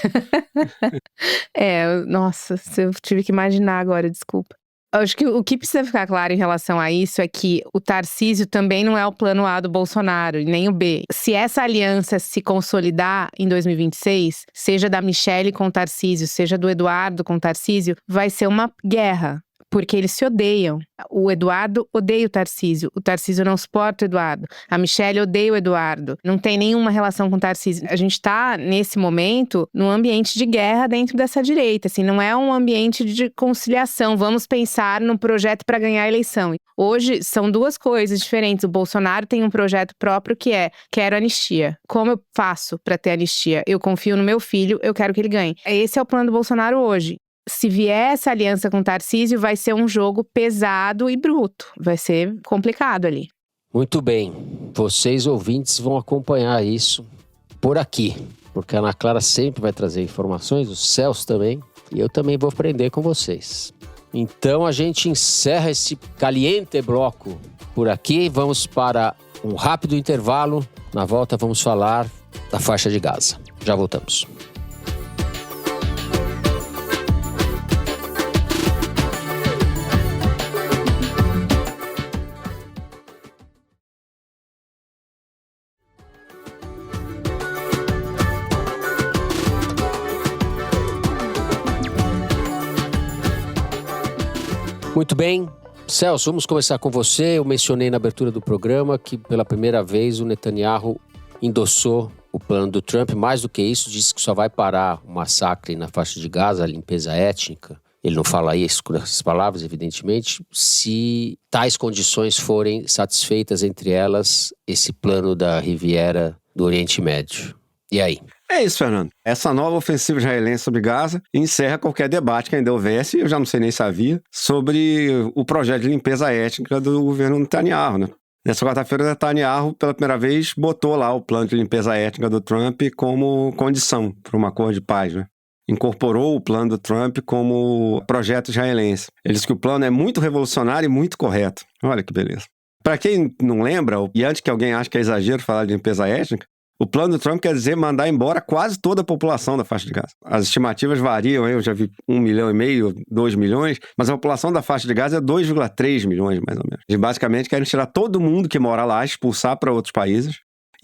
nossa, eu tive que imaginar agora, desculpa. Eu acho que o que precisa ficar claro em relação a isso é que o Tarcísio também não é o plano A do Bolsonaro, e nem o B. Se essa aliança se consolidar em 2026, seja da Michelle com o Tarcísio, seja do Eduardo com o Tarcísio, vai ser uma guerra. porque eles se odeiam. O Eduardo odeia o Tarcísio não suporta o Eduardo. A Michelle odeia o Eduardo. Não tem nenhuma relação com o Tarcísio. A gente tá, nesse momento, num ambiente de guerra dentro dessa direita. Assim, não é um ambiente de conciliação. Vamos pensar no projeto para ganhar a eleição. Hoje, são duas coisas diferentes. O Bolsonaro tem um projeto próprio que é: quero anistia. Como eu faço para ter anistia? Eu confio no meu filho, eu quero que ele ganhe. Esse é o plano do Bolsonaro hoje. Se vier essa aliança com o Tarcísio, vai ser um jogo pesado e bruto. Vai ser complicado ali. Muito bem. Vocês, ouvintes, vão acompanhar isso por aqui. Porque a Ana Clara sempre vai trazer informações, o Celso também. E eu também vou aprender com vocês. Então a gente encerra esse caliente bloco por aqui. Vamos para um rápido intervalo. Na volta vamos falar da faixa de Gaza. Já voltamos. Muito bem. Celso, vamos começar com você. Eu mencionei na abertura do programa que pela primeira vez o Netanyahu endossou o plano do Trump. Mais do que isso, disse que só vai parar o massacre na faixa de Gaza, a limpeza étnica. Ele não fala isso com essas palavras, evidentemente, se tais condições forem satisfeitas, entre elas esse plano da Riviera do Oriente Médio. E aí? É isso, Fernando. Essa nova ofensiva israelense sobre Gaza encerra qualquer debate que ainda houvesse, eu já não sei nem se havia, sobre o projeto de limpeza étnica do governo Netanyahu, né? Nessa quarta-feira, Netanyahu, pela primeira vez, botou lá o plano de limpeza étnica do Trump como condição para um acordo de paz, né? Incorporou o plano do Trump como projeto israelense. Ele disse que o plano é muito revolucionário e muito correto. Olha que beleza. Para quem não lembra, e antes que alguém ache que é exagero falar de limpeza étnica, o plano do Trump quer dizer mandar embora quase toda a população da faixa de Gaza. As estimativas variam, eu já vi 1,5 milhão, 2 milhões, mas a população da faixa de Gaza é 2,3 milhões, mais ou menos. E basicamente querem tirar todo mundo que mora lá, expulsar para outros países.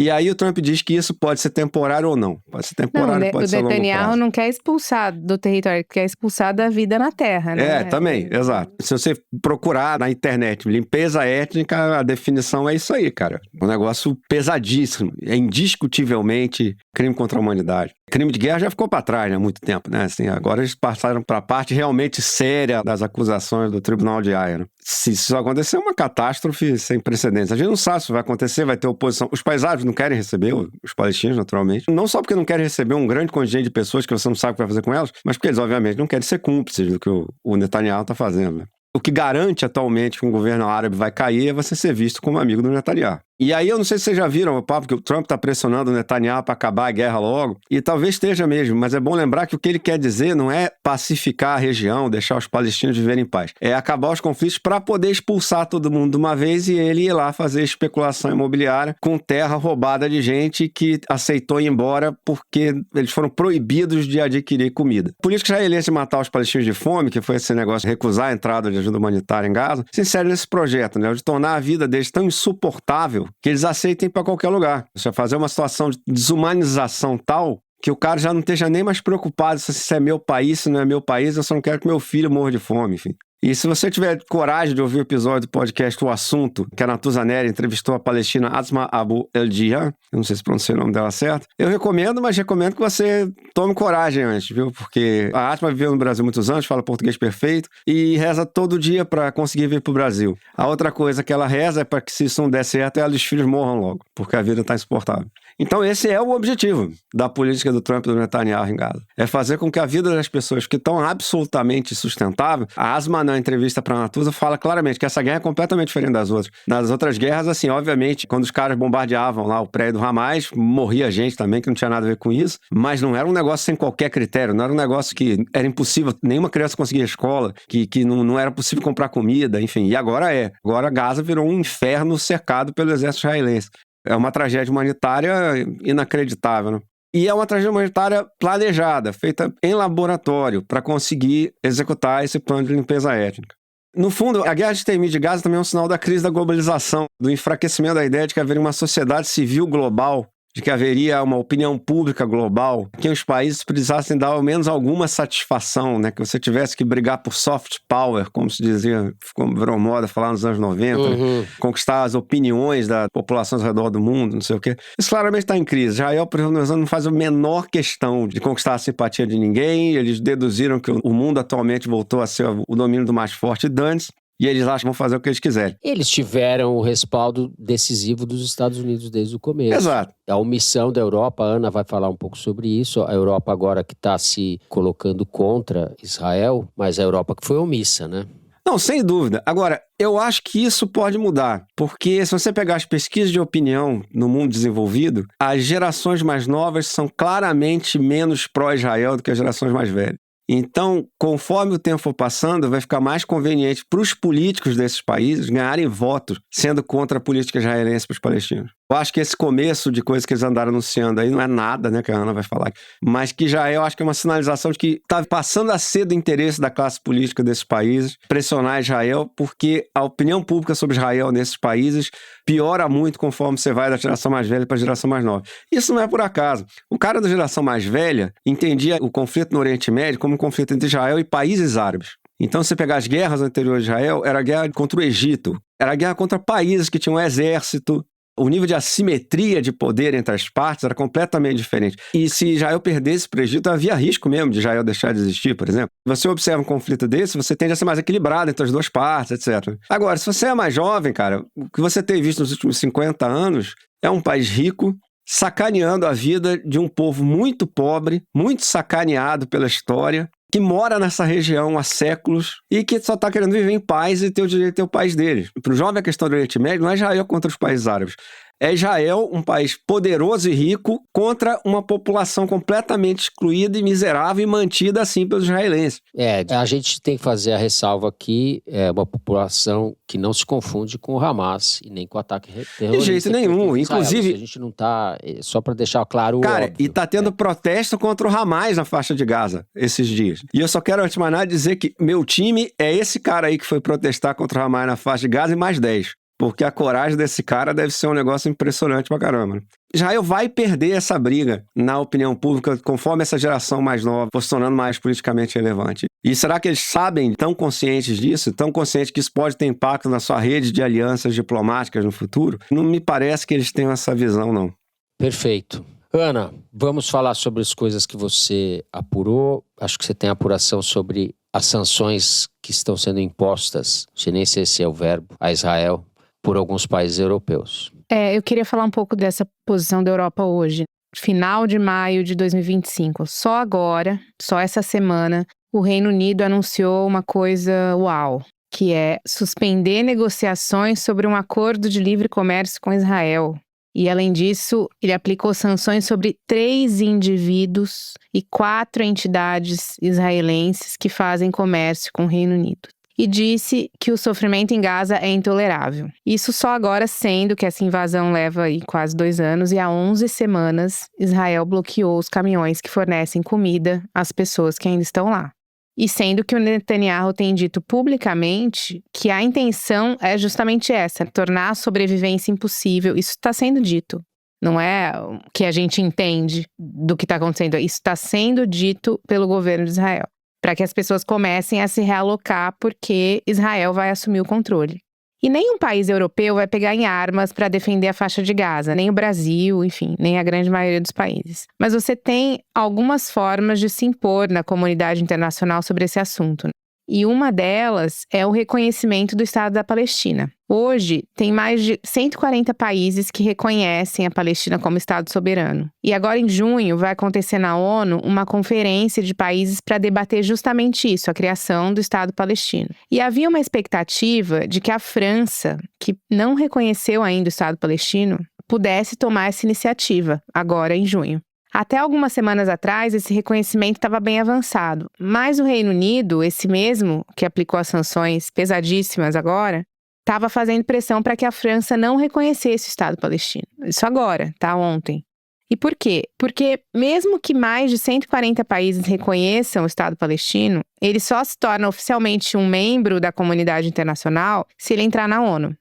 E aí o Trump diz que isso pode ser temporário ou não. Pode ser temporário, pode ser longo prazo. O Netanyahu não quer expulsar do território, quer expulsar da vida na terra, né? Também, exato. Se você procurar na internet limpeza étnica, a definição é isso aí, cara. Um negócio pesadíssimo. É indiscutivelmente crime contra a humanidade. Crime de guerra já ficou para trás, né, há muito tempo, né? Assim, agora eles passaram para a parte realmente séria das acusações do Tribunal de Haia, né? Se isso acontecer, é uma catástrofe sem precedentes. A gente não sabe se vai acontecer, vai ter oposição. Os países árabes não querem receber, os palestinos, naturalmente. Não só porque não querem receber um grande contingente de pessoas que você não sabe o que vai fazer com elas, mas porque eles, obviamente, não querem ser cúmplices do que o Netanyahu está fazendo, né? O que garante atualmente que um governo árabe vai cair é você ser visto como amigo do Netanyahu. E aí eu não sei se vocês já viram o papo que o Trump está pressionando o Netanyahu para acabar a guerra logo, e talvez esteja mesmo, mas é bom lembrar que o que ele quer dizer não é pacificar a região, deixar os palestinos viverem em paz. É acabar os conflitos para poder expulsar todo mundo de uma vez e ele ir lá fazer especulação imobiliária com terra roubada de gente que aceitou ir embora porque eles foram proibidos de adquirir comida. A política israelense de matar os palestinos de fome, que foi esse negócio de recusar a entrada de ajuda humanitária em Gaza, se insere nesse projeto, né, de tornar a vida deles tão insuportável que eles aceitem para qualquer lugar. Você vai fazer uma situação de desumanização tal que o cara já não esteja nem mais preocupado se isso é meu país, se não é meu país, eu só não quero que meu filho morra de fome, enfim. E se você tiver coragem de ouvir o episódio do podcast O Assunto, que a Natuza Neri entrevistou a palestina Asma Abu El-Jihan, eu não sei se pronunciei o nome dela certo, eu recomendo, mas recomendo que você tome coragem antes, viu? Porque a Asma viveu no Brasil muitos anos, fala português perfeito e reza todo dia para conseguir vir pro Brasil. A outra coisa que ela reza é para que se isso não der certo, ela e os filhos morram logo, porque a vida tá insuportável. Então esse é o objetivo da política do Trump e do Netanyahu em Gaza. É fazer com que a vida das pessoas que estão absolutamente sustentável, a Asma na entrevista para a Natuza fala claramente que essa guerra é completamente diferente das outras. Nas outras guerras, assim, obviamente, quando os caras bombardeavam lá o prédio do Hamas, morria gente também que não tinha nada a ver com isso, mas não era um negócio sem qualquer critério, não era um negócio que era impossível, nenhuma criança conseguia escola, que não era possível comprar comida, enfim, e agora é. Agora Gaza virou um inferno cercado pelo exército israelense. É uma tragédia humanitária inacreditável, né? E é uma tragédia humanitária planejada, feita em laboratório, para conseguir executar esse plano de limpeza étnica. No fundo, a guerra de extermínio de Gaza também é um sinal da crise da globalização, do enfraquecimento da ideia de que haveria uma sociedade civil global de que haveria uma opinião pública global, que os países precisassem dar ao menos alguma satisfação, né? Que você tivesse que brigar por soft power, como se dizia, como virou moda falar nos anos 90, né? Conquistar as opiniões da população ao redor do mundo, não sei o quê. Isso claramente está em crise. Israel, por exemplo, não faz a menor questão de conquistar a simpatia de ninguém, eles deduziram que o mundo atualmente voltou a ser o domínio do mais forte e dane-se. E eles acham que vão fazer o que eles quiserem. Eles tiveram o respaldo decisivo dos Estados Unidos desde o começo. Exato. A omissão da Europa, a Ana vai falar um pouco sobre isso. A Europa agora que está se colocando contra Israel, mas a Europa que foi omissa, né? Não, sem dúvida. Agora, eu acho que isso pode mudar, porque se você pegar as pesquisas de opinião no mundo desenvolvido, as gerações mais novas são claramente menos pró-Israel do que as gerações mais velhas. Então, conforme o tempo for passando, vai ficar mais conveniente para os políticos desses países ganharem votos sendo contra a política israelense para os palestinos. Eu acho que esse começo de coisas que eles andaram anunciando aí não é nada, né, que a Ana vai falar, mas que já eu acho que é uma sinalização de que está passando a ser do interesse da classe política desses países pressionar Israel, porque a opinião pública sobre Israel nesses países piora muito conforme você vai da geração mais velha para a geração mais nova. Isso não é por acaso. O cara da geração mais velha entendia o conflito no Oriente Médio como um conflito entre Israel e países árabes. Então, se você pegar as guerras anteriores de Israel, era a guerra contra o Egito, era a guerra contra países que tinham um exército. O nível de assimetria de poder entre as partes era completamente diferente. E se Israel perdesse para o Egito, havia risco mesmo de Israel deixar de existir, por exemplo. Você observa um conflito desse, você tende a ser mais equilibrado entre as duas partes, etc. Agora, se você é mais jovem, cara, o que você tem visto nos últimos 50 anos é um país rico sacaneando a vida de um povo muito pobre, muito sacaneado pela história, que mora nessa região há séculos e que só está querendo viver em paz e ter o direito de ter o país deles. Para o jovem, a questão do Oriente Médio não é Israel contra os países árabes. É Israel, um país poderoso e rico, contra uma população completamente excluída e miserável e mantida assim pelos israelenses. A gente tem que fazer a ressalva aqui, uma população que não se confunde com o Hamas e nem com o ataque terrorista. De jeito nenhum, inclusive... A gente não está, só para deixar claro o Cara, óbvio, e tá tendo protesto contra o Hamas na faixa de Gaza esses dias. E eu só quero, antes de mais nada, dizer que meu time é esse cara aí que foi protestar contra o Hamas na faixa de Gaza e mais 10. Porque a coragem desse cara deve ser um negócio impressionante pra caramba. Israel vai perder essa briga na opinião pública conforme essa geração mais nova for se tornando mais politicamente relevante. E será que eles sabem, tão conscientes disso, tão conscientes que isso pode ter impacto na sua rede de alianças diplomáticas no futuro? Não me parece que eles tenham essa visão, não. Perfeito. Ana, vamos falar sobre as coisas que você apurou. Acho que você tem apuração sobre as sanções que estão sendo impostas, não sei nem se esse é o verbo, a Israel, por alguns países europeus. Eu queria falar um pouco dessa posição da Europa hoje. Final de maio de 2025. Só agora, só essa semana, o Reino Unido anunciou uma coisa uau, que é suspender negociações sobre um acordo de livre comércio com Israel. E, além disso, ele aplicou sanções sobre 3 indivíduos e 4 entidades israelenses que fazem comércio com o Reino Unido. E disse que o sofrimento em Gaza é intolerável. Isso só agora, sendo que essa invasão leva aí quase 2 anos e há 11 semanas Israel bloqueou os caminhões que fornecem comida às pessoas que ainda estão lá. E sendo que o Netanyahu tem dito publicamente que a intenção é justamente essa, tornar a sobrevivência impossível. Isso está sendo dito. Não é o que a gente entende do que está acontecendo. Isso está sendo dito pelo governo de Israel, para que as pessoas comecem a se realocar porque Israel vai assumir o controle. E nenhum país europeu vai pegar em armas para defender a faixa de Gaza, nem o Brasil, enfim, nem a grande maioria dos países. Mas você tem algumas formas de se impor na comunidade internacional sobre esse assunto. E uma delas é o reconhecimento do Estado da Palestina. Hoje, tem mais de 140 países que reconhecem a Palestina como Estado soberano. E agora, em junho, vai acontecer na ONU uma conferência de países para debater justamente isso, a criação do Estado palestino. E havia uma expectativa de que a França, que não reconheceu ainda o Estado palestino, pudesse tomar essa iniciativa, agora em junho. Até algumas semanas atrás, esse reconhecimento estava bem avançado, mas o Reino Unido, esse mesmo que aplicou as sanções pesadíssimas agora, estava fazendo pressão para que a França não reconhecesse o Estado palestino. Isso agora, tá? Ontem. E por quê? Porque mesmo que mais de 140 países reconheçam o Estado palestino, ele só se torna oficialmente um membro da comunidade internacional se ele entrar na ONU.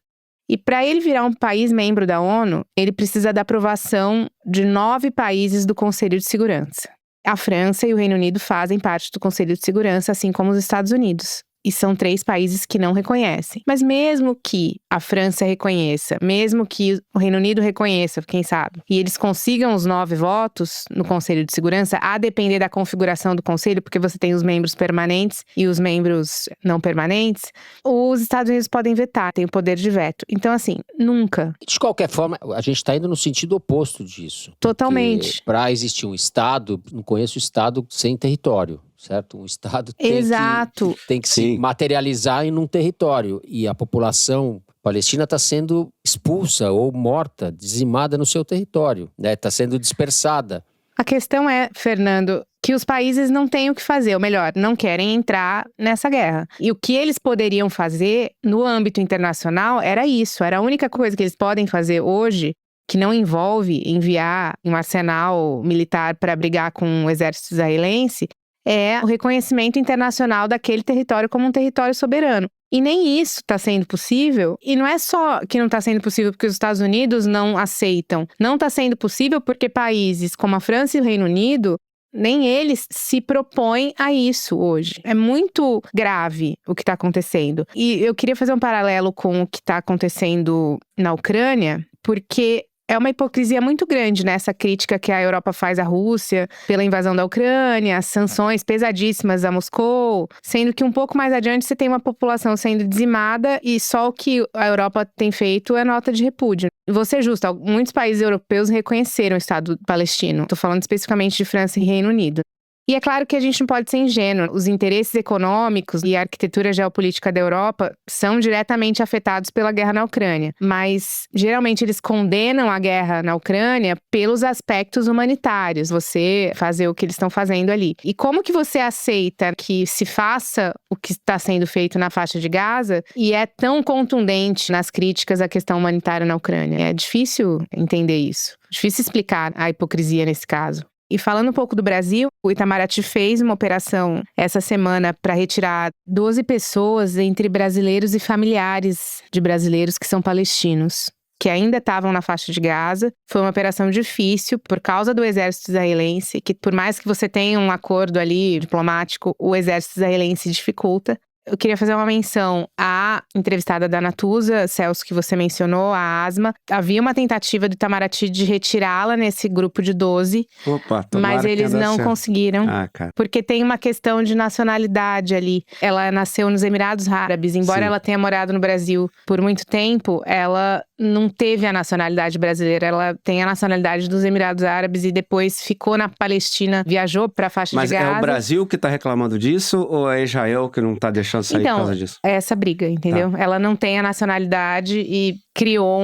E para ele virar um país membro da ONU, ele precisa da aprovação de 9 países do Conselho de Segurança. A França e o Reino Unido fazem parte do Conselho de Segurança, assim como os Estados Unidos. E são 3 países que não reconhecem. Mas mesmo que a França reconheça, mesmo que o Reino Unido reconheça, quem sabe, e eles consigam os 9 votos no Conselho de Segurança, a depender da configuração do Conselho, porque você tem os membros permanentes e os membros não permanentes, os Estados Unidos podem vetar, tem o poder de veto. Então, assim, nunca. De qualquer forma, a gente está indo no sentido oposto disso. Totalmente. Para existir um Estado, não conheço Estado sem território. Certo? Um Estado tem que se materializar em um território. E a população palestina está sendo expulsa ou morta, dizimada no seu território, né? Está sendo dispersada. A questão é, Fernando, que os países não têm o que fazer, ou melhor, não querem entrar nessa guerra. E o que eles poderiam fazer no âmbito internacional era isso. Era a única coisa que eles podem fazer hoje, que não envolve enviar um arsenal militar para brigar com o exército israelense, é o reconhecimento internacional daquele território como um território soberano. E nem isso está sendo possível. E não é só que não está sendo possível porque os Estados Unidos não aceitam. Não está sendo possível porque países como a França e o Reino Unido, nem eles se propõem a isso hoje. É muito grave o que está acontecendo. E eu queria fazer um paralelo com o que está acontecendo na Ucrânia, porque é uma hipocrisia muito grande nessa crítica que a Europa faz à Rússia pela invasão da Ucrânia, as sanções pesadíssimas a Moscou, sendo que um pouco mais adiante você tem uma população sendo dizimada e só o que a Europa tem feito é nota de repúdio. Vou ser justa, muitos países europeus reconheceram o Estado palestino. Estou falando especificamente de França e Reino Unido. E é claro que a gente não pode ser ingênuo. Os interesses econômicos e a arquitetura geopolítica da Europa são diretamente afetados pela guerra na Ucrânia. Mas, geralmente, eles condenam a guerra na Ucrânia pelos aspectos humanitários. Você fazer o que eles estão fazendo ali. E como que você aceita que se faça o que está sendo feito na faixa de Gaza e é tão contundente nas críticas à questão humanitária na Ucrânia? É difícil entender isso. Difícil explicar a hipocrisia nesse caso. E falando um pouco do Brasil, o Itamaraty fez uma operação essa semana para retirar 12 pessoas entre brasileiros e familiares de brasileiros que são palestinos, que ainda estavam na faixa de Gaza. Foi uma operação difícil por causa do exército israelense, que por mais que você tenha um acordo ali diplomático, o exército israelense dificulta. Eu queria fazer uma menção à entrevistada da Natuza, Celso, que você mencionou, a Asma. Havia uma tentativa do Itamaraty de retirá-la nesse grupo de 12, mas eles não conseguiram, porque tem uma questão de nacionalidade ali. Ela nasceu nos Emirados Árabes, embora ela tenha morado no Brasil por muito tempo, ela não teve a nacionalidade brasileira, ela tem a nacionalidade dos Emirados Árabes e depois ficou na Palestina, viajou para a faixa de Gaza. Mas é o Brasil que está reclamando disso ou é Israel que não está deixando sair por causa disso? É essa briga, entendeu? Ela não tem a nacionalidade e criou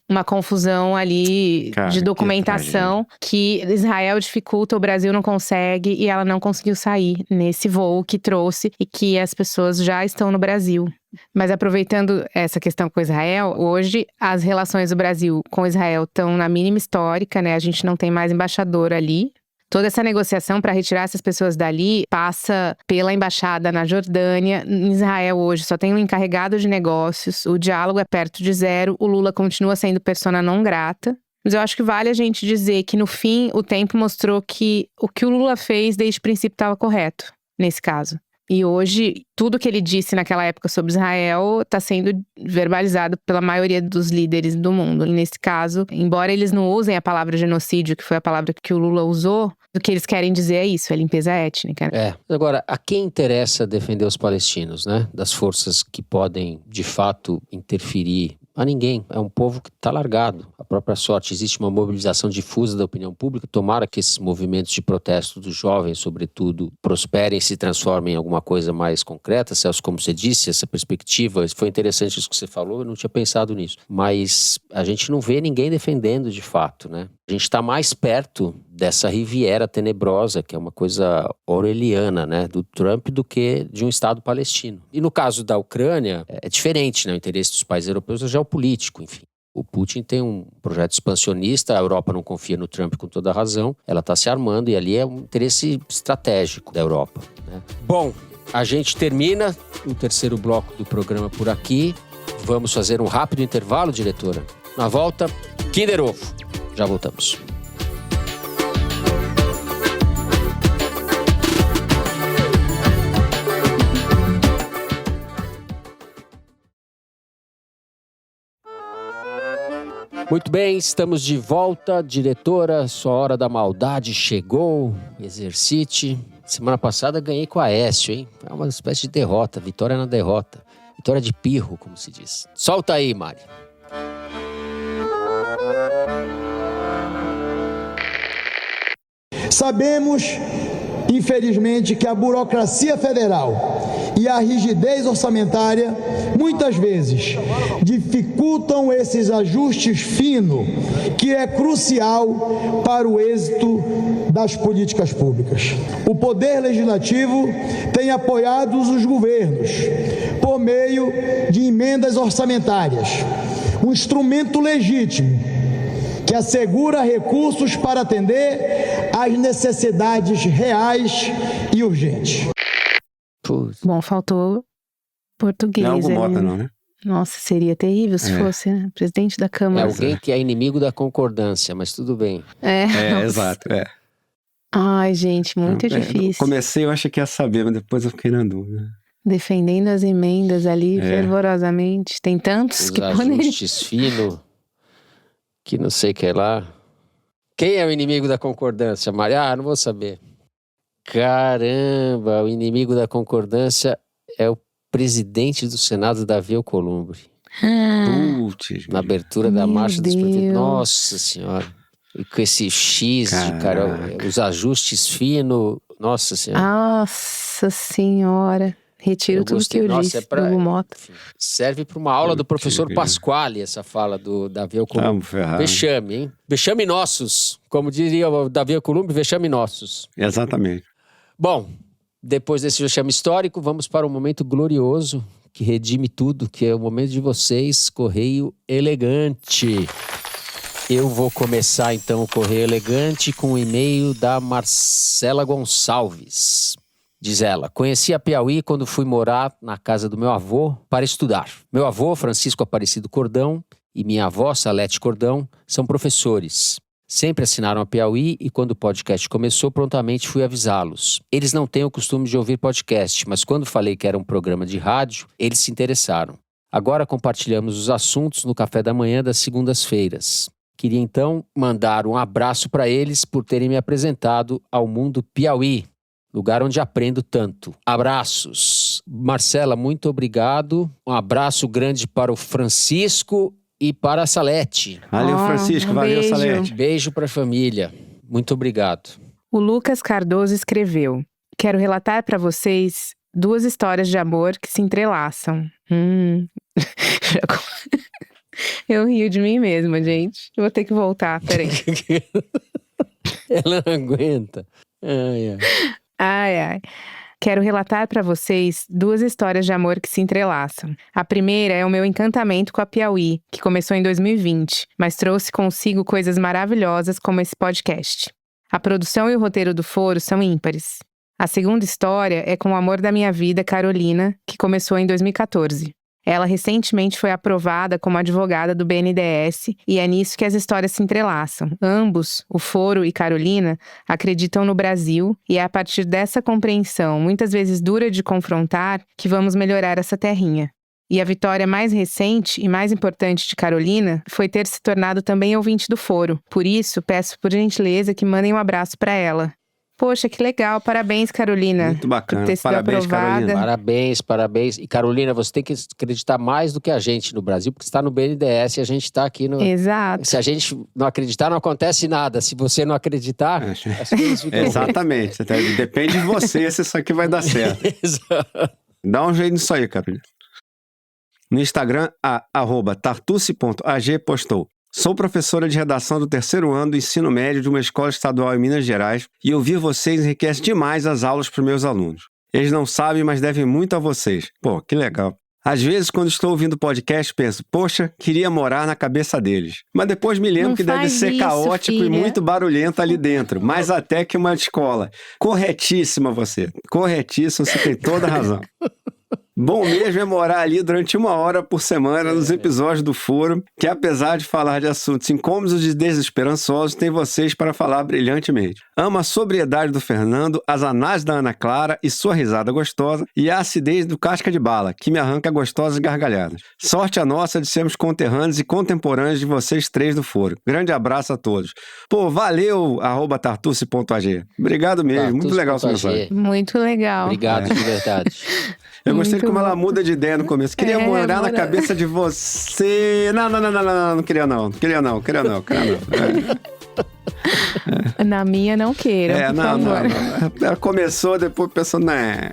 uma confusão ali de documentação que Israel dificulta, o Brasil não consegue e ela não conseguiu sair nesse voo que trouxe e que as pessoas já estão no Brasil. Mas aproveitando essa questão com Israel, hoje as relações do Brasil com Israel estão na mínima histórica, né? A gente não tem mais embaixador ali. Toda essa negociação para retirar essas pessoas dali passa pela embaixada na Jordânia. Em Israel hoje só tem um encarregado de negócios, o diálogo é perto de zero, o Lula continua sendo persona não grata. Mas eu acho que vale a gente dizer que no fim o tempo mostrou que o que o Lula fez desde o princípio estava correto, nesse caso. E hoje, tudo que ele disse naquela época sobre Israel está sendo verbalizado pela maioria dos líderes do mundo. E nesse caso, embora eles não usem a palavra genocídio, que foi a palavra que o Lula usou, o que eles querem dizer é isso, é limpeza étnica. Agora, a quem interessa defender os palestinos, né? Das forças que podem, de fato, interferir? A ninguém. É um povo que está largado. A própria sorte. Existe uma mobilização difusa da opinião pública. Tomara que esses movimentos de protesto dos jovens, sobretudo, prosperem e se transformem em alguma coisa mais concreta. Celso, como você disse, essa perspectiva, foi interessante isso que você falou, eu não tinha pensado nisso. Mas a gente não vê ninguém defendendo de fato, né? A gente está mais perto dessa Riviera tenebrosa, que é uma coisa orwelliana, né, do Trump, do que de um Estado palestino. E no caso da Ucrânia, é diferente, né? O interesse dos países europeus é geopolítico, enfim. O Putin tem um projeto expansionista, a Europa não confia no Trump com toda a razão, ela está se armando e ali é um interesse estratégico da Europa, né? Bom, a gente termina o terceiro bloco do programa por aqui. Vamos fazer um rápido intervalo, diretora? Na volta, Kinder Ovo. Já voltamos. Muito bem, estamos de volta. Diretora, sua hora da maldade chegou. Exercite. Semana passada ganhei com a Aécio, hein? É uma espécie de derrota, vitória na derrota. Vitória de pirro, como se diz. Solta aí, Mari. Sabemos, infelizmente, que a burocracia federal e a rigidez orçamentária, muitas vezes, dificultam esses ajustes finos, que é crucial para o êxito das políticas públicas. O Poder Legislativo tem apoiado os governos por meio de emendas orçamentárias, um instrumento legítimo que assegura recursos para atender às necessidades reais e urgentes. Bom, faltou português. Não é algo ali, Mota, não, né? Nossa, seria terrível se fosse, né? Presidente da É Câmara. alguém que é inimigo da concordância, mas tudo bem. Nossa. Exato. Ai, gente, muito difícil. Comecei, eu achei que ia saber, mas depois eu fiquei na dúvida. Defendendo as emendas ali fervorosamente. Tem tantos Os que poderiam... ajustes finos, que não sei o que lá. Quem é o inimigo da concordância, Mari? Não vou saber. Caramba, o inimigo da concordância é o presidente do Senado, Davi Alcolumbre. Putz, Na abertura da Meu Marcha dos Prefeitos. Deus. Nossa Senhora. E com esse X de cara, os ajustes finos. Nossa Senhora. Nossa Senhora. Retiro tudo que eu disse do Hugo Mota. Serve para uma aula do professor Pasquale, essa fala do Davi Alcolumbre. Vexame, hein? Vexame nossos. Como diria o Davi Alcolumbre, vexame nossos. Exatamente. Bom, depois desse vexame histórico, vamos para um momento glorioso que redime tudo, que é o momento de vocês, Correio Elegante. Eu vou começar então o Correio Elegante com o e-mail da Marcela Gonçalves. Diz ela: conheci a Piauí quando fui morar na casa do meu avô para estudar. Meu avô, Francisco Aparecido Cordão, e minha avó, Salete Cordão, são professores. Sempre assinaram a Piauí e quando o podcast começou, prontamente fui avisá-los. Eles não têm o costume de ouvir podcast, mas quando falei que era um programa de rádio, eles se interessaram. Agora compartilhamos os assuntos no café da manhã das segundas-feiras. Queria então mandar um abraço para eles por terem me apresentado ao mundo Piauí, lugar onde aprendo tanto. Abraços. Marcela, muito obrigado. Um abraço grande para o Francisco e para a Salete. Valeu, Francisco. Valeu, beijo. Salete. Beijo para a família. Muito obrigado. O Lucas Cardoso escreveu: quero relatar para vocês 2 histórias de amor que se entrelaçam. Eu rio de mim mesma, gente. Vou ter que voltar, peraí. Ela não aguenta. Ai. Quero relatar para vocês 2 histórias de amor que se entrelaçam. A primeira é o meu encantamento com a Piauí, que começou em 2020, mas trouxe consigo coisas maravilhosas como esse podcast. A produção e o roteiro do Foro são ímpares. A segunda história é com o amor da minha vida, Carolina, que começou em 2014. Ela recentemente foi aprovada como advogada do BNDES e é nisso que as histórias se entrelaçam. Ambos, o Foro e Carolina, acreditam no Brasil e é a partir dessa compreensão, muitas vezes dura de confrontar, que vamos melhorar essa terrinha. E a vitória mais recente e mais importante de Carolina foi ter se tornado também ouvinte do Foro. Por isso, peço por gentileza que mandem um abraço para ela. Poxa, que legal. Parabéns, Carolina. Muito bacana. Por ter sido Parabéns, aprovada. Carolina. Parabéns. E Carolina, você tem que acreditar mais do que a gente no Brasil, porque você está no BNDES e a gente está aqui no... Exato. Se a gente não acreditar, não acontece nada. Se você não acreditar, as coisas ficam... Exatamente. Depende de você se isso aqui vai dar certo. Exato. Dá um jeito nisso aí, Carolina. No Instagram, a @tartuce.ag postou: sou professora de redação do 3º ano do ensino médio de uma escola estadual em Minas Gerais e ouvir vocês enriquece demais as aulas para os meus alunos. Eles não sabem, mas devem muito a vocês. Pô, que legal. Às vezes, quando estou ouvindo o podcast, penso, poxa, queria morar na cabeça deles. Mas depois me lembro Não que deve faz ser isso, caótico filha. e muito barulhento ali dentro. Mais até que uma escola. Corretíssima você. Corretíssima, você tem toda a razão. Bom mesmo é morar ali durante 1 hora por semana nos episódios do Foro, que apesar de falar de assuntos incômodos e desesperançosos, tem vocês para falar brilhantemente. Amo a sobriedade do Fernando, as análises da Ana Clara e sua risada gostosa, e a acidez do Casca de Bala, que me arranca gostosas gargalhadas. Sorte a nossa de sermos conterrâneos e contemporâneos de vocês 3 do Foro. Grande abraço a todos. Pô, valeu, @tartuce.ag. Obrigado mesmo, muito legal sua mensagem. Muito legal. Obrigado, de verdade. Eu gostei de como ela muda de ideia no começo. Queria morar na cabeça de você. Não queria não. Na minha não queiram, por favor. Não. Ela começou, depois pensou, né.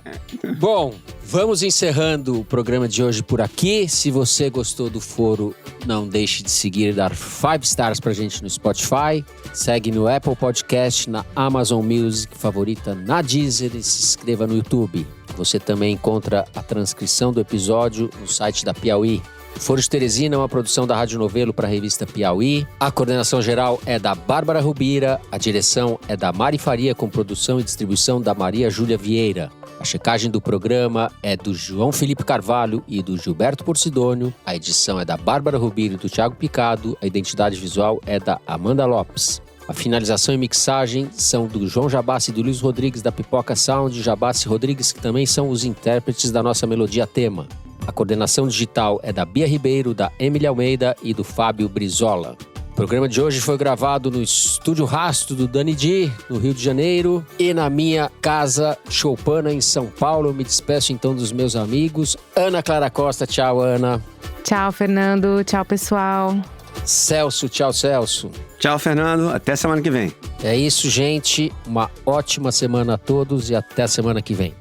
Bom, vamos encerrando o programa de hoje por aqui. Se você gostou do Foro, não deixe de seguir e dar 5 stars pra gente no Spotify. Segue no Apple Podcast, na Amazon Music, favorita na Deezer e se inscreva no YouTube. Você também encontra a transcrição do episódio no site da Piauí. Foro de Teresina é uma produção da Rádio Novelo para a revista Piauí. A coordenação geral é da Bárbara Rubira, a direção é da Mari Faria, com produção e distribuição da Maria Júlia Vieira. A checagem do programa é do João Felipe Carvalho e do Gilberto Porcidônio. A edição é da Bárbara Rubira e do Thiago Picado. A identidade visual é da Amanda Lopes. A finalização e mixagem são do João Jabassi e do Luiz Rodrigues da Pipoca Sound, Jabassi e Rodrigues, que também são os intérpretes da nossa melodia tema. A coordenação digital é da Bia Ribeiro, da Emília Almeida e do Fábio Brizola. O programa de hoje foi gravado no Estúdio Rasto do Dani Di, no Rio de Janeiro, e na minha casa choupana, em São Paulo. Eu me despeço então dos meus amigos. Ana Clara Costa, tchau, Ana. Tchau, Fernando. Tchau, pessoal. Celso, tchau, Celso. Tchau, Fernando. Até semana que vem. É isso, gente. Uma ótima semana a todos e até a semana que vem.